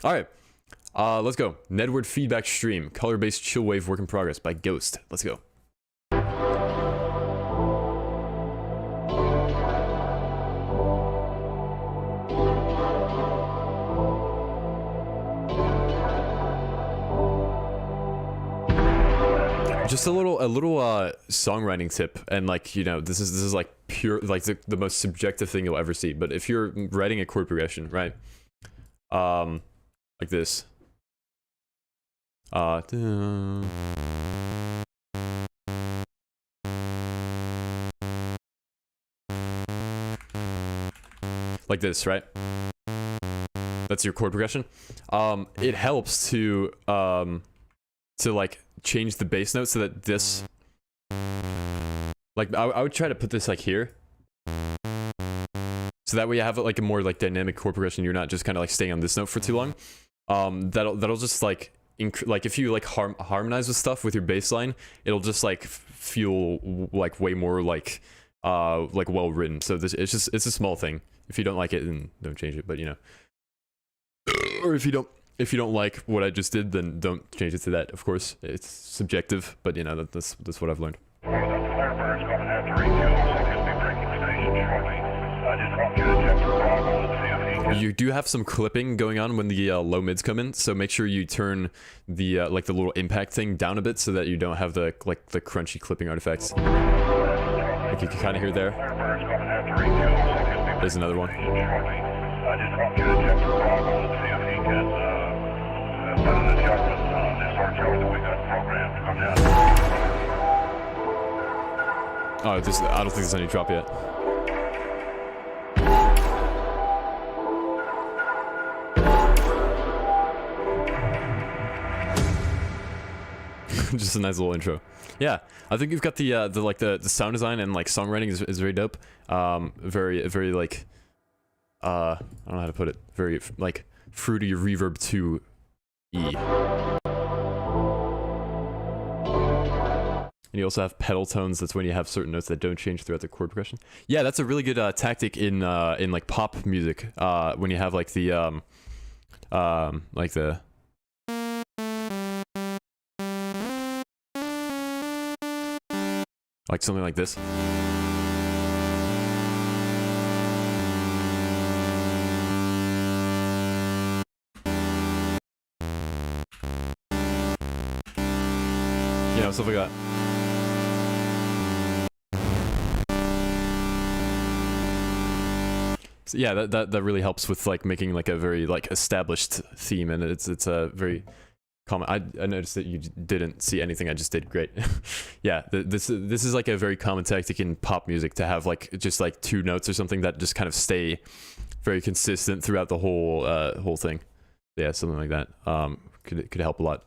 Alright. Let's go. Nedward Feedback Stream. Color-based chill wave work in progress by Ghost. Let's go. Just a little songwriting tip, and like, you know, this is like pure, like the most subjective thing you'll ever see. But if you're writing a chord progression, right, like this, like this, right? That's your chord progression. It helps to like change the bass note so that this, like, I would try to put this like here, so that way you have like a more like dynamic chord progression. You're not just kind of like staying on this note for too long. That'll just like like if you like harmonize with stuff with your bass line, it'll just like feel like way more like well written. So it's a small thing. If you don't like it, then don't change it. But, you know, or if you don't like what I just did, then don't change it to that. Of course, it's subjective, but, you know, that's what I've learned. Firefire's gonna have to refuel, so he'll be breaking station shortly. I just want you to check your goggles and see if he You do have some clipping going on when the low mids come in, so make sure you turn the like the little impact thing down a bit so that you don't have the like the crunchy clipping artifacts. Like you can kind of hear there. There's another one. Oh, I don't think there's any drop yet. Just a nice little intro. Yeah, I think you've got the like the sound design and like songwriting is very dope. Very like I don't know how to put it. Very like fruity reverb to E. And you also have pedal tones. That's when you have certain notes that don't change throughout the chord progression. Yeah, that's a really good tactic in like pop music. When you have like the like something like this. You know, stuff like that. So yeah, that really helps with like making like a very like established theme, and it's a very common. I noticed that you didn't see anything I just did. Great. Yeah, this is like a very common tactic in pop music to have like just like two notes or something that just kind of stay very consistent throughout the whole thing. Yeah, something like that. Could help a lot.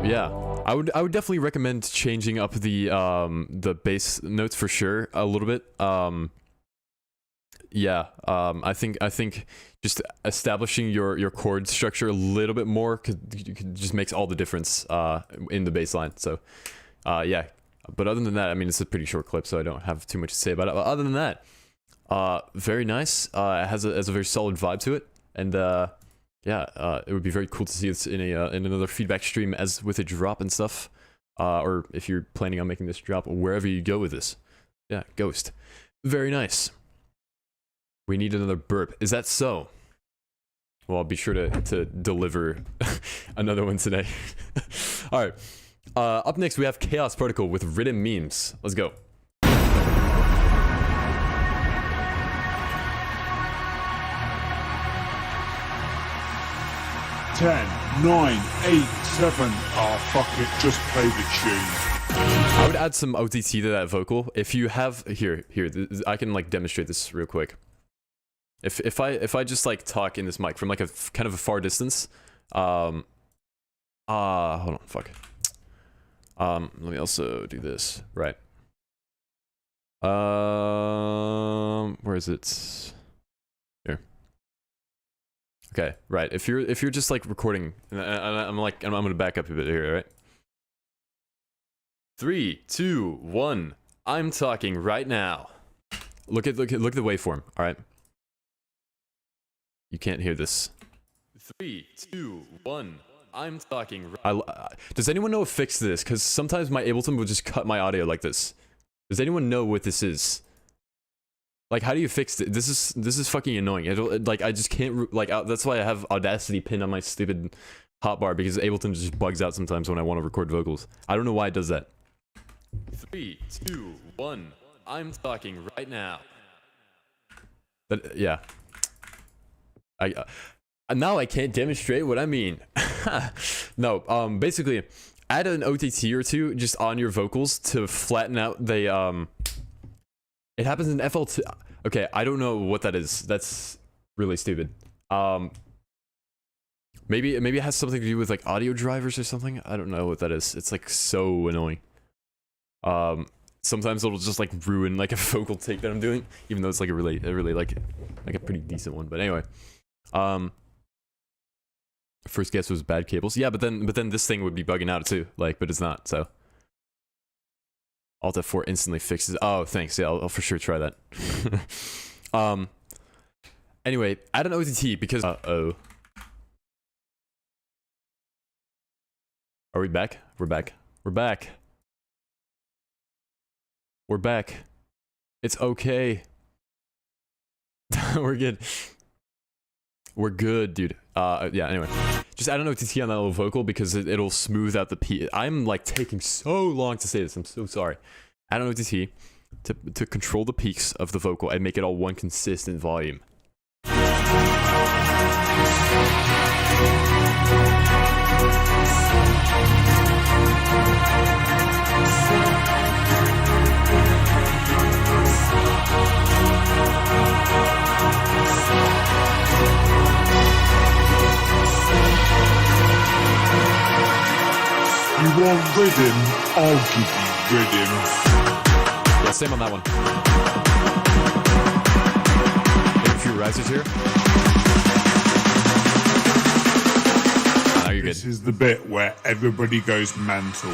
Yeah, I would definitely recommend changing up the bass notes for sure a little bit. Yeah, I think just establishing your chord structure a little bit more could just makes all the difference in the bass line. So yeah, but other than that, I mean, it's a pretty short clip, so I don't have too much to say about it. But other than that, very nice. It has a very solid vibe to it, and yeah, it would be very cool to see this in another feedback stream as with a drop and stuff, or if you're planning on making this drop wherever you go with this. Yeah, Ghost, very nice. We need another burp. Is that so? Well, I'll be sure to deliver another one today. All right. Up next, we have Chaos Protocol with Rhythm Memes. Let's go. 10, 9, 8, 7. Oh, fuck it. Just play the tune. I would add some OTT to that vocal. If you have here, I can like demonstrate this real quick. If I just like talk in this mic from like a kind of a far distance, hold on, fuck. Let me also do this, right? Where is it? Here. Okay, right. If you're just like recording, and I'm gonna back up a bit here, right? 3, 2, 1. I'm talking right now. Look at the waveform. All right. You can't hear this. 3, 2, 1. I'm talking. Does anyone know a fix to this? Because sometimes my Ableton will just cut my audio like this. Does anyone know what this is? Like, how do you fix it? This is fucking annoying. Like, I just can't. Like, that's why I have Audacity pinned on my stupid hotbar, because Ableton just bugs out sometimes when I want to record vocals. I don't know why it does that. 3, 2, 1. I'm talking right now. Yeah. Now I can't demonstrate what I mean. No, basically, add an OTT or two just on your vocals to flatten out the It happens in FL2. Okay, I don't know what that is. That's really stupid. Maybe it has something to do with like audio drivers or something. I don't know what that is. It's like so annoying. Sometimes it'll just like ruin like a vocal take that I'm doing, even though it's like a really like a pretty decent one. But anyway. First guess was bad cables. Yeah, but then this thing would be bugging out too. Like, but it's not. So Alt F4 instantly fixes. Oh, thanks. Yeah, I'll for sure try that. Anyway, add an OTT because. Uh-oh. Are we back? We're back. We're back. We're back. It's okay. We're good. We're good, dude. Yeah, anyway. Just add an OTT on that little vocal because it'll smooth out the P. I'm like taking so long to say this. I'm so sorry. Add an OTT to control the peaks of the vocal and make it all one consistent volume. You want rhythm? I'll give you rhythm. Yeah, same on that one. Maybe a few risers here. Now you're good. This is the bit where everybody goes mental.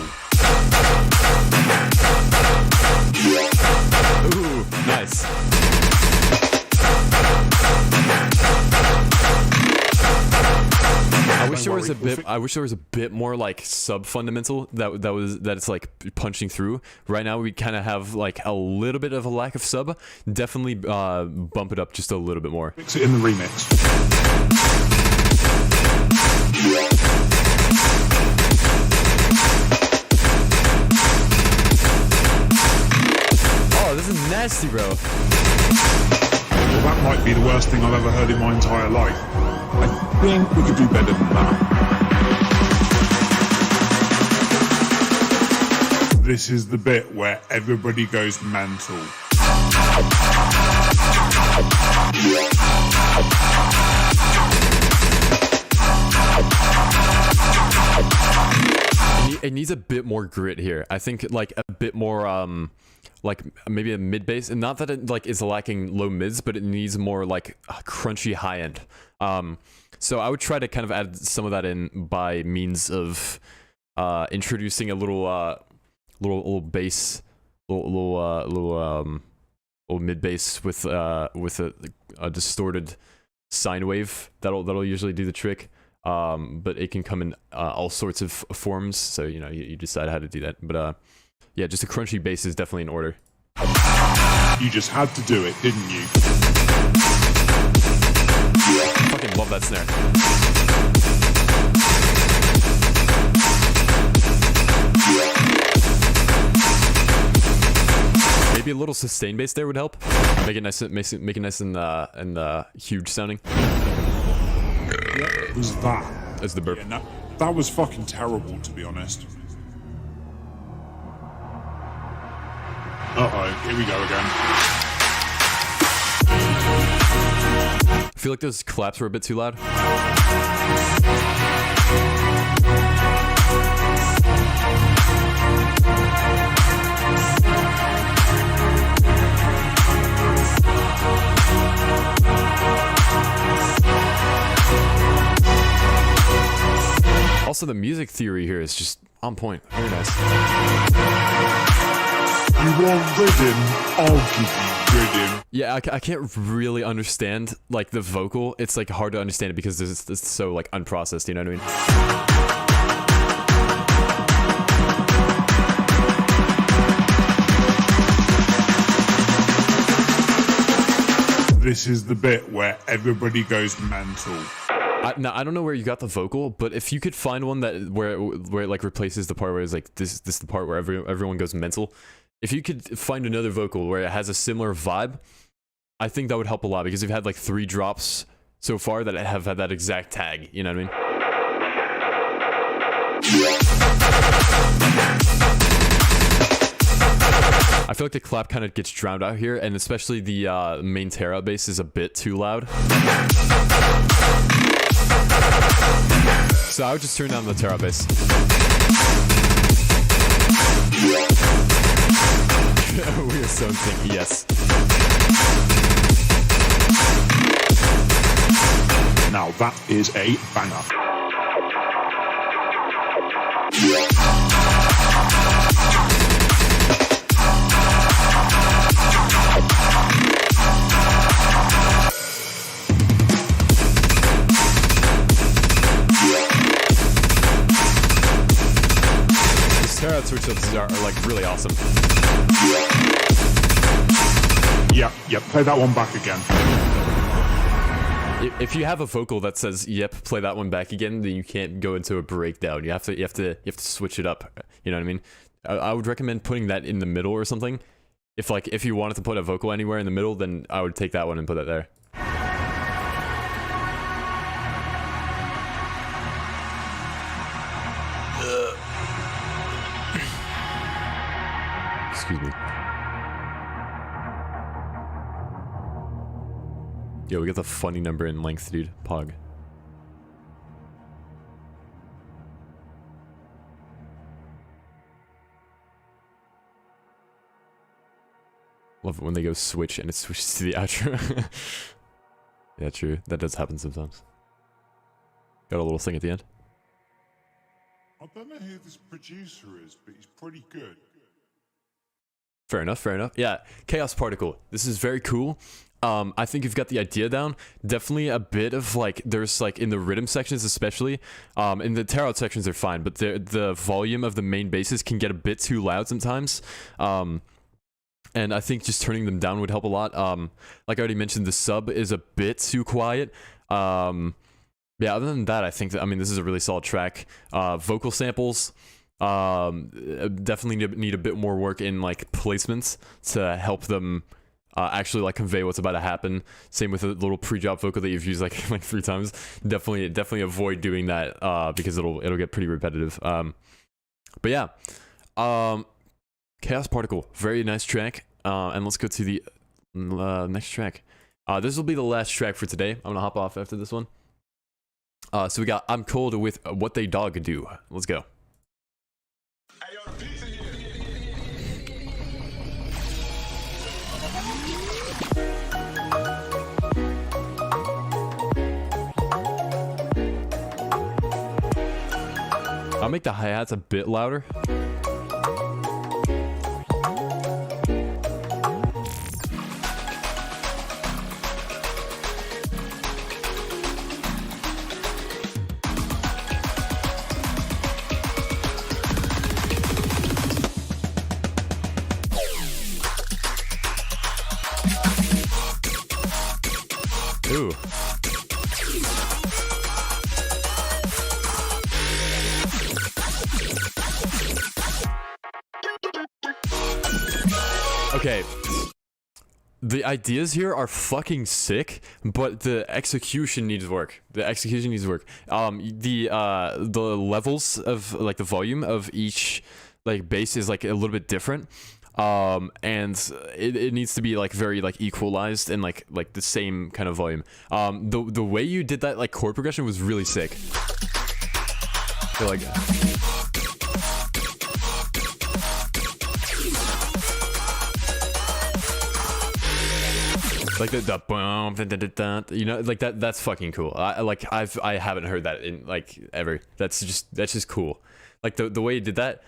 Ooh, nice. I wish there was a bit more like sub fundamental that it's like punching through. Right now we kind of have like a little bit of a lack of sub. Definitely bump it up just a little bit more. Mix it in the remix. Oh, this is nasty, bro. Well, that might be the worst thing I've ever heard in my entire life. I think we could do better than that. This is the bit where everybody goes mental. It needs a bit more grit here. I think like a bit more like maybe a mid bass, and not that it like is lacking low mids, but it needs more like crunchy high end. So I would try to kind of add some of that in by means of introducing a little bass, little mid bass with a distorted sine wave. That'll usually do the trick. But it can come in all sorts of forms, so you know you decide how to do that. But yeah, just a crunchy bass is definitely in order. You just had to do it, didn't you? I fucking love that snare. Maybe a little sustain bass there would help. Make it nice, make it nice and huge sounding. What was that? As the burp. Yeah, no, that was fucking terrible, to be honest. Uh-oh, here we go again. I feel like those claps were a bit too loud. Also, the music theory here is just on point. Very nice. You want rhythm? I'll give you rhythm. Yeah, I can't really understand like the vocal. It's like hard to understand it because it's so like unprocessed. You know what I mean? This is the bit where everybody goes mental. Now I don't know where you got the vocal, but if you could find one that where it like replaces the part where it's like this is the part where everyone goes mental. If you could find another vocal where it has a similar vibe, I think that would help a lot because you've had like 3 drops so far that have had that exact tag. You know what I mean? I feel like the clap kind of gets drowned out here, and especially the main Terra bass is a bit too loud. So I would just turn down the Terra bass. We are so in sync, yes. Now that is a banger. Terra switch-ups are like really awesome. Yeah, play that one back again. If you have a vocal that says "Yep, play that one back again," then you can't go into a breakdown. You have to switch it up. You know what I mean? I would recommend putting that in the middle or something. If you wanted to put a vocal anywhere in the middle, then I would take that one and put it there. Excuse me. Yo, we got the funny number in length, dude. Pog. Love it when they go switch and it switches to the outro. Yeah, true. That does happen sometimes. Got a little thing at the end. I don't know who this producer is, but he's pretty good. Fair enough, fair enough. Yeah, Chaos Particle. This is very cool. I think you've got the idea down. Definitely a bit of like, there's like in the rhythm sections especially, in the tarot sections they're fine, but the volume of the main basses can get a bit too loud sometimes. And I think just turning them down would help a lot. Like I already mentioned, the sub is a bit too quiet. Yeah, other than that, I think that, I mean, this is a really solid track. Vocal samples, definitely need a bit more work in like placements to help them actually like convey what's about to happen. Same with a little pre-drop vocal that you've used like 3 times. Definitely avoid doing that because it'll get pretty repetitive. But yeah, Chaos Particle, very nice track. And let's go to the next track. This will be the last track for today. I'm gonna hop off after this one. So we got I'm Cold with What They Dog Do. Let's go. I'll make the hi-hats a bit louder. Ooh. Okay. The ideas here are fucking sick, but the execution needs work. The levels of like the volume of each like bass is like a little bit different. And it needs to be like very like equalized and like the same kind of volume. The way you did that like chord progression was really sick. I feel like the boom, you know, like that's fucking cool. I haven't heard that in like ever. That's just cool. Like the way you did that,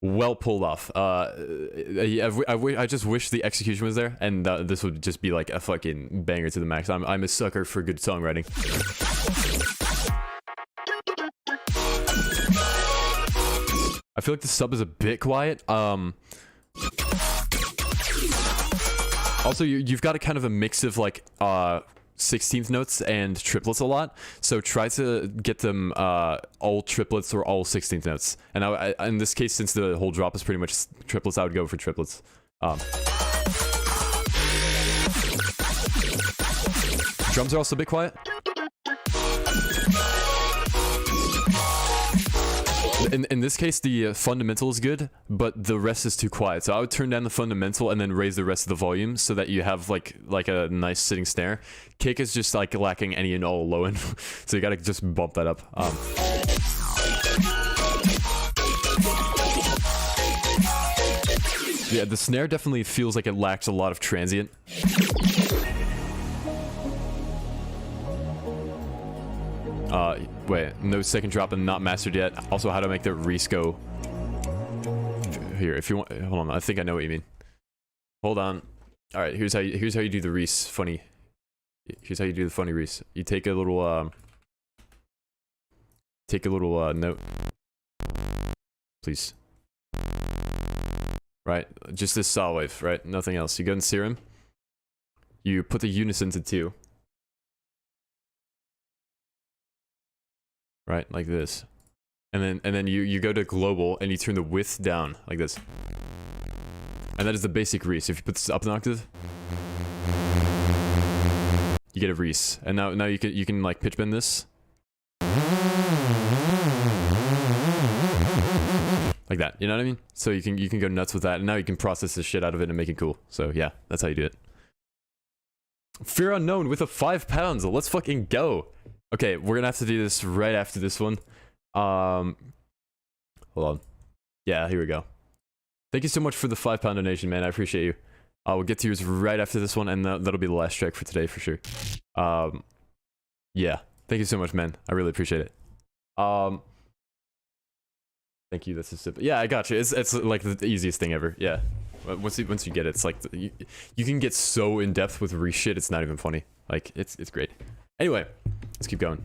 well pulled off. I just wish the execution was there, and this would just be like a fucking banger to the max. I'm a sucker for good songwriting. I feel like the sub is a bit quiet. Also, you've got a kind of a mix of like 16th notes and triplets a lot, so try to get them all triplets or all 16th notes. And I, in this case, since the whole drop is pretty much triplets, I would go for triplets. Drums are also a bit quiet. In this case, the fundamental is good, but the rest is too quiet. So I would turn down the fundamental and then raise the rest of the volume so that you have like a nice sitting snare. Kick is just like lacking any and all low end, so you gotta just bump that up. Yeah, the snare definitely feels like it lacks a lot of transient. Wait, no second drop and not mastered yet. Also, how to make the Reese go. Here, if you want, hold on, I think I know what you mean. Hold on. All right, here's how you do the Reese funny. Here's how you do the funny Reese. You take a little note, please. Right, just this saw wave, right? Nothing else. You go in Serum. You put the unison to 2. right? Like this. And then you go to global and you turn the width down like this. And that is the basic Reese. If you put this up an octave, you get a Reese. And now you can like pitch bend this. Like that, you know what I mean? So you can go nuts with that, and now you can process the shit out of it and make it cool. So yeah, that's how you do it. Fear Unknown with a 5 pounds. Let's fucking go. Okay, we're gonna have to do this right after this one. Hold on. Yeah, here we go. Thank you so much for the 5 pound donation, man. I appreciate you. We'll get to yours right after this one, and that'll be the last track for today for sure. Yeah, thank you so much, man. I really appreciate it. Thank you. That's a sip. Yeah, I got you. It's like the easiest thing ever. Yeah. Once you get it, it's like you can get so in depth with re-shit. It's not even funny. Like it's great. Anyway, let's keep going.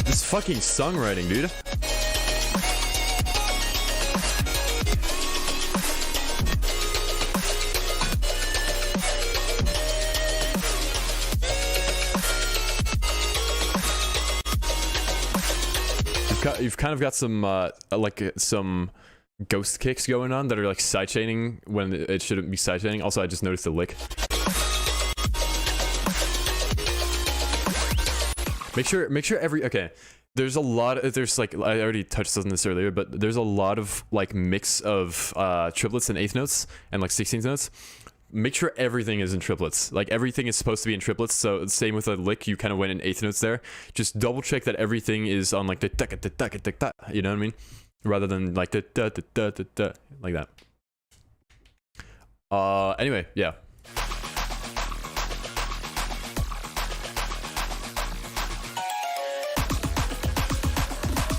This fucking songwriting, dude. You've kind of got some like some ghost kicks going on that are like sidechaining when it shouldn't be sidechaining. Also, I just noticed a lick. Make sure every There's a lot. There's like I already touched on this earlier, but there's a lot of like mix of triplets and eighth notes and like 16th notes. Make sure everything is in triplets. Like everything is supposed to be in triplets. So same with a lick, you kind of went in eighth notes there. Just double check that everything is on like the you know what I mean? Rather than like the like that. Anyway, yeah.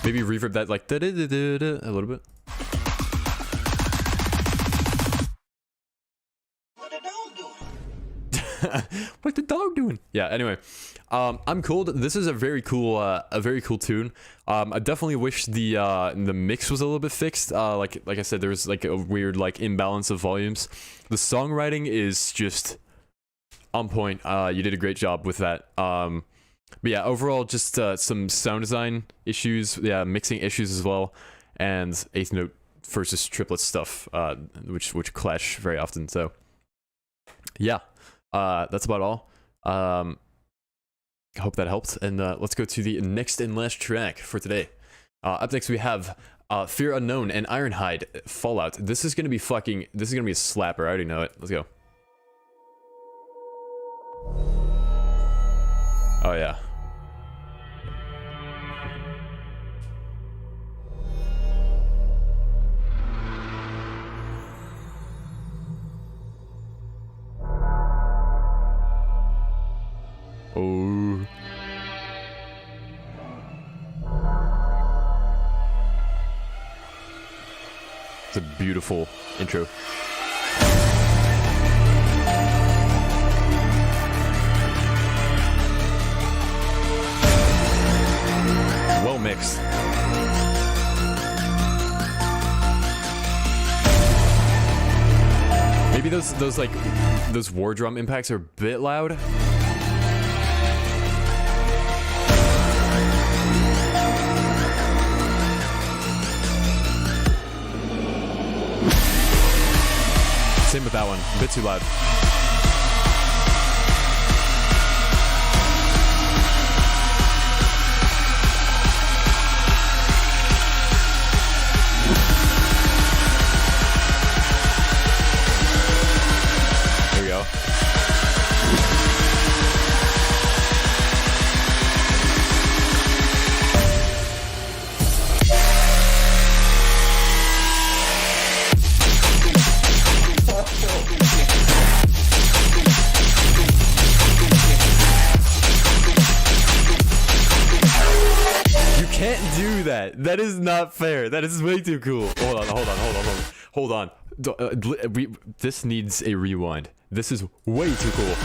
Maybe reverb that like a little bit. What the dog doing? Yeah, anyway. I'm cool. This is a very cool tune. I definitely wish the mix was a little bit fixed. Like I said, there was like a weird like imbalance of volumes. The songwriting is just on point. You did a great job with that. But yeah, overall just some sound design issues, yeah, mixing issues as well, and eighth note versus triplet stuff, which clash very often. So yeah. That's about all. I hope that helped, and let's go to the next and last track for today. Up next we have Fear Unknown and Ironhide Fallout. This is gonna be a slapper. I already know it. Let's go. Oh yeah. Oh. It's a beautiful intro. Well mixed. Maybe those war drum impacts are a bit loud. Same with that one, a bit too loud. There we go. That is not fair. That is way too cool. Hold on. This needs a rewind. This is way too cool.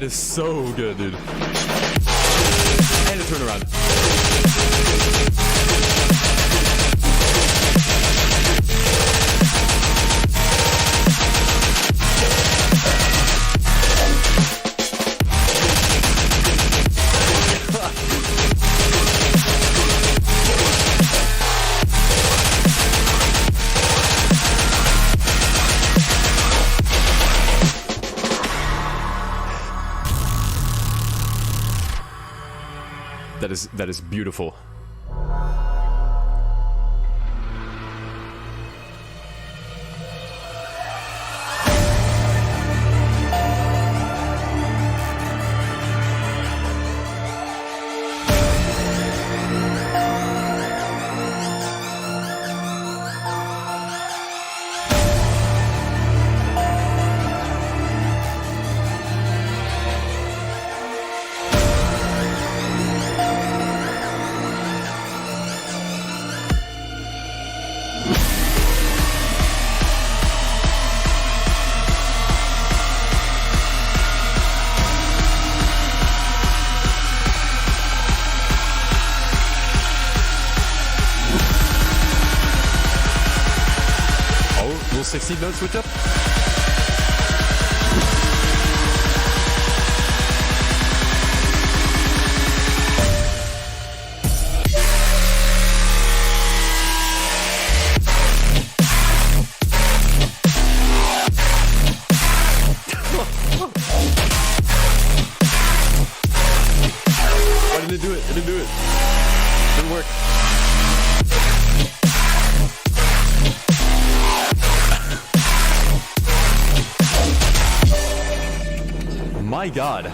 That is so good, dude. And a turnaround. That is beautiful. Will 16 note switch up? Why didn't it do it? It didn't do it. It didn't work. My God.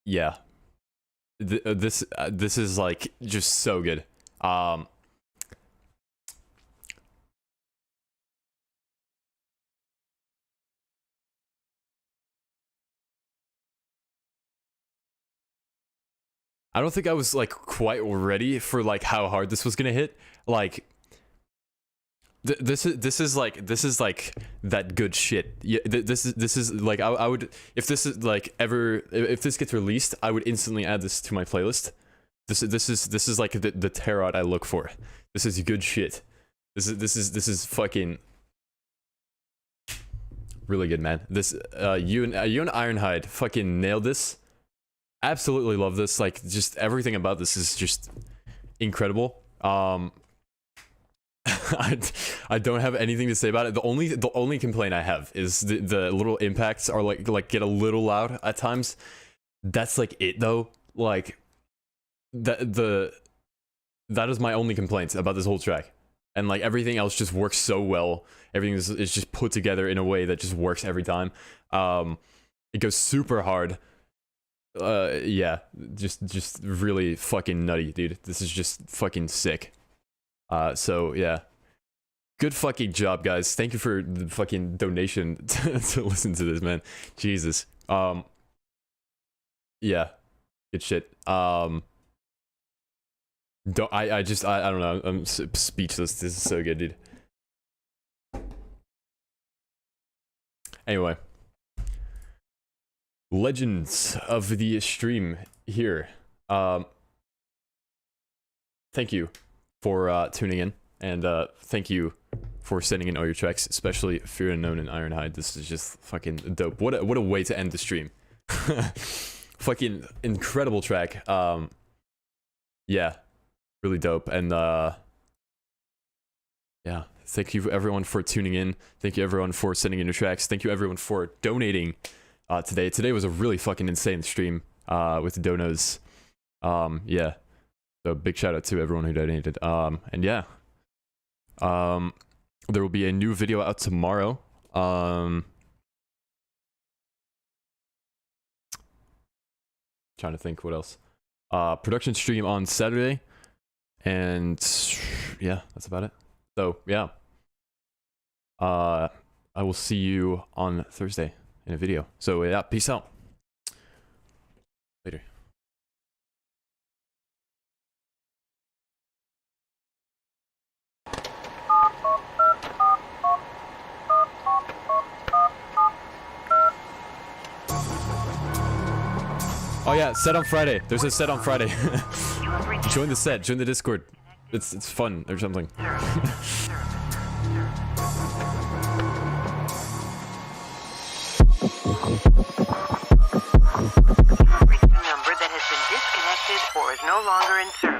Yeah, this is like just so good. I don't think I was like quite ready for like how hard this was gonna hit. Like this is like that good shit. Yeah, this is like I would, if this is like ever, if this gets released, I would instantly add this to my playlist. This is like the tarot I look for. This is good shit. This is fucking really good, man. This you and Ironhide fucking nailed this. Absolutely love this. Like just everything about this is just incredible. I don't have anything to say about it. The only complaint I have is the little impacts are like get a little loud at times. That's like it though. Like that is my only complaint about this whole track. And like everything else just works so well. Everything is just put together in a way that just works every time. It goes super hard. Yeah, just really fucking nutty, dude. This is just fucking sick. So yeah, good fucking job, guys. Thank you for the fucking donation to listen to this, man. Jesus. Yeah, good shit. I don't know. I'm speechless. This is so good, dude. Anyway, legends of the stream here. Thank you for tuning in. And thank you for sending in all your tracks, especially Fear Unknown and Ironhide. This is just fucking dope. What a way to end the stream. Fucking incredible track. Yeah, really dope. And yeah, thank you everyone for tuning in. Thank you everyone for sending in your tracks. Thank you everyone for donating today. Today was a really fucking insane stream with the donos. Yeah, so big shout out to everyone who donated. And yeah, there will be a new video out tomorrow. Trying to think what else. Production stream on Saturday, and yeah, that's about it. So yeah, I will see you on Thursday in a video. So yeah, peace out. Later. Oh yeah, set on Friday. There's a set on Friday. Join the set. Join the Discord. It's fun or something. Number that has been disconnected or is no longer in service.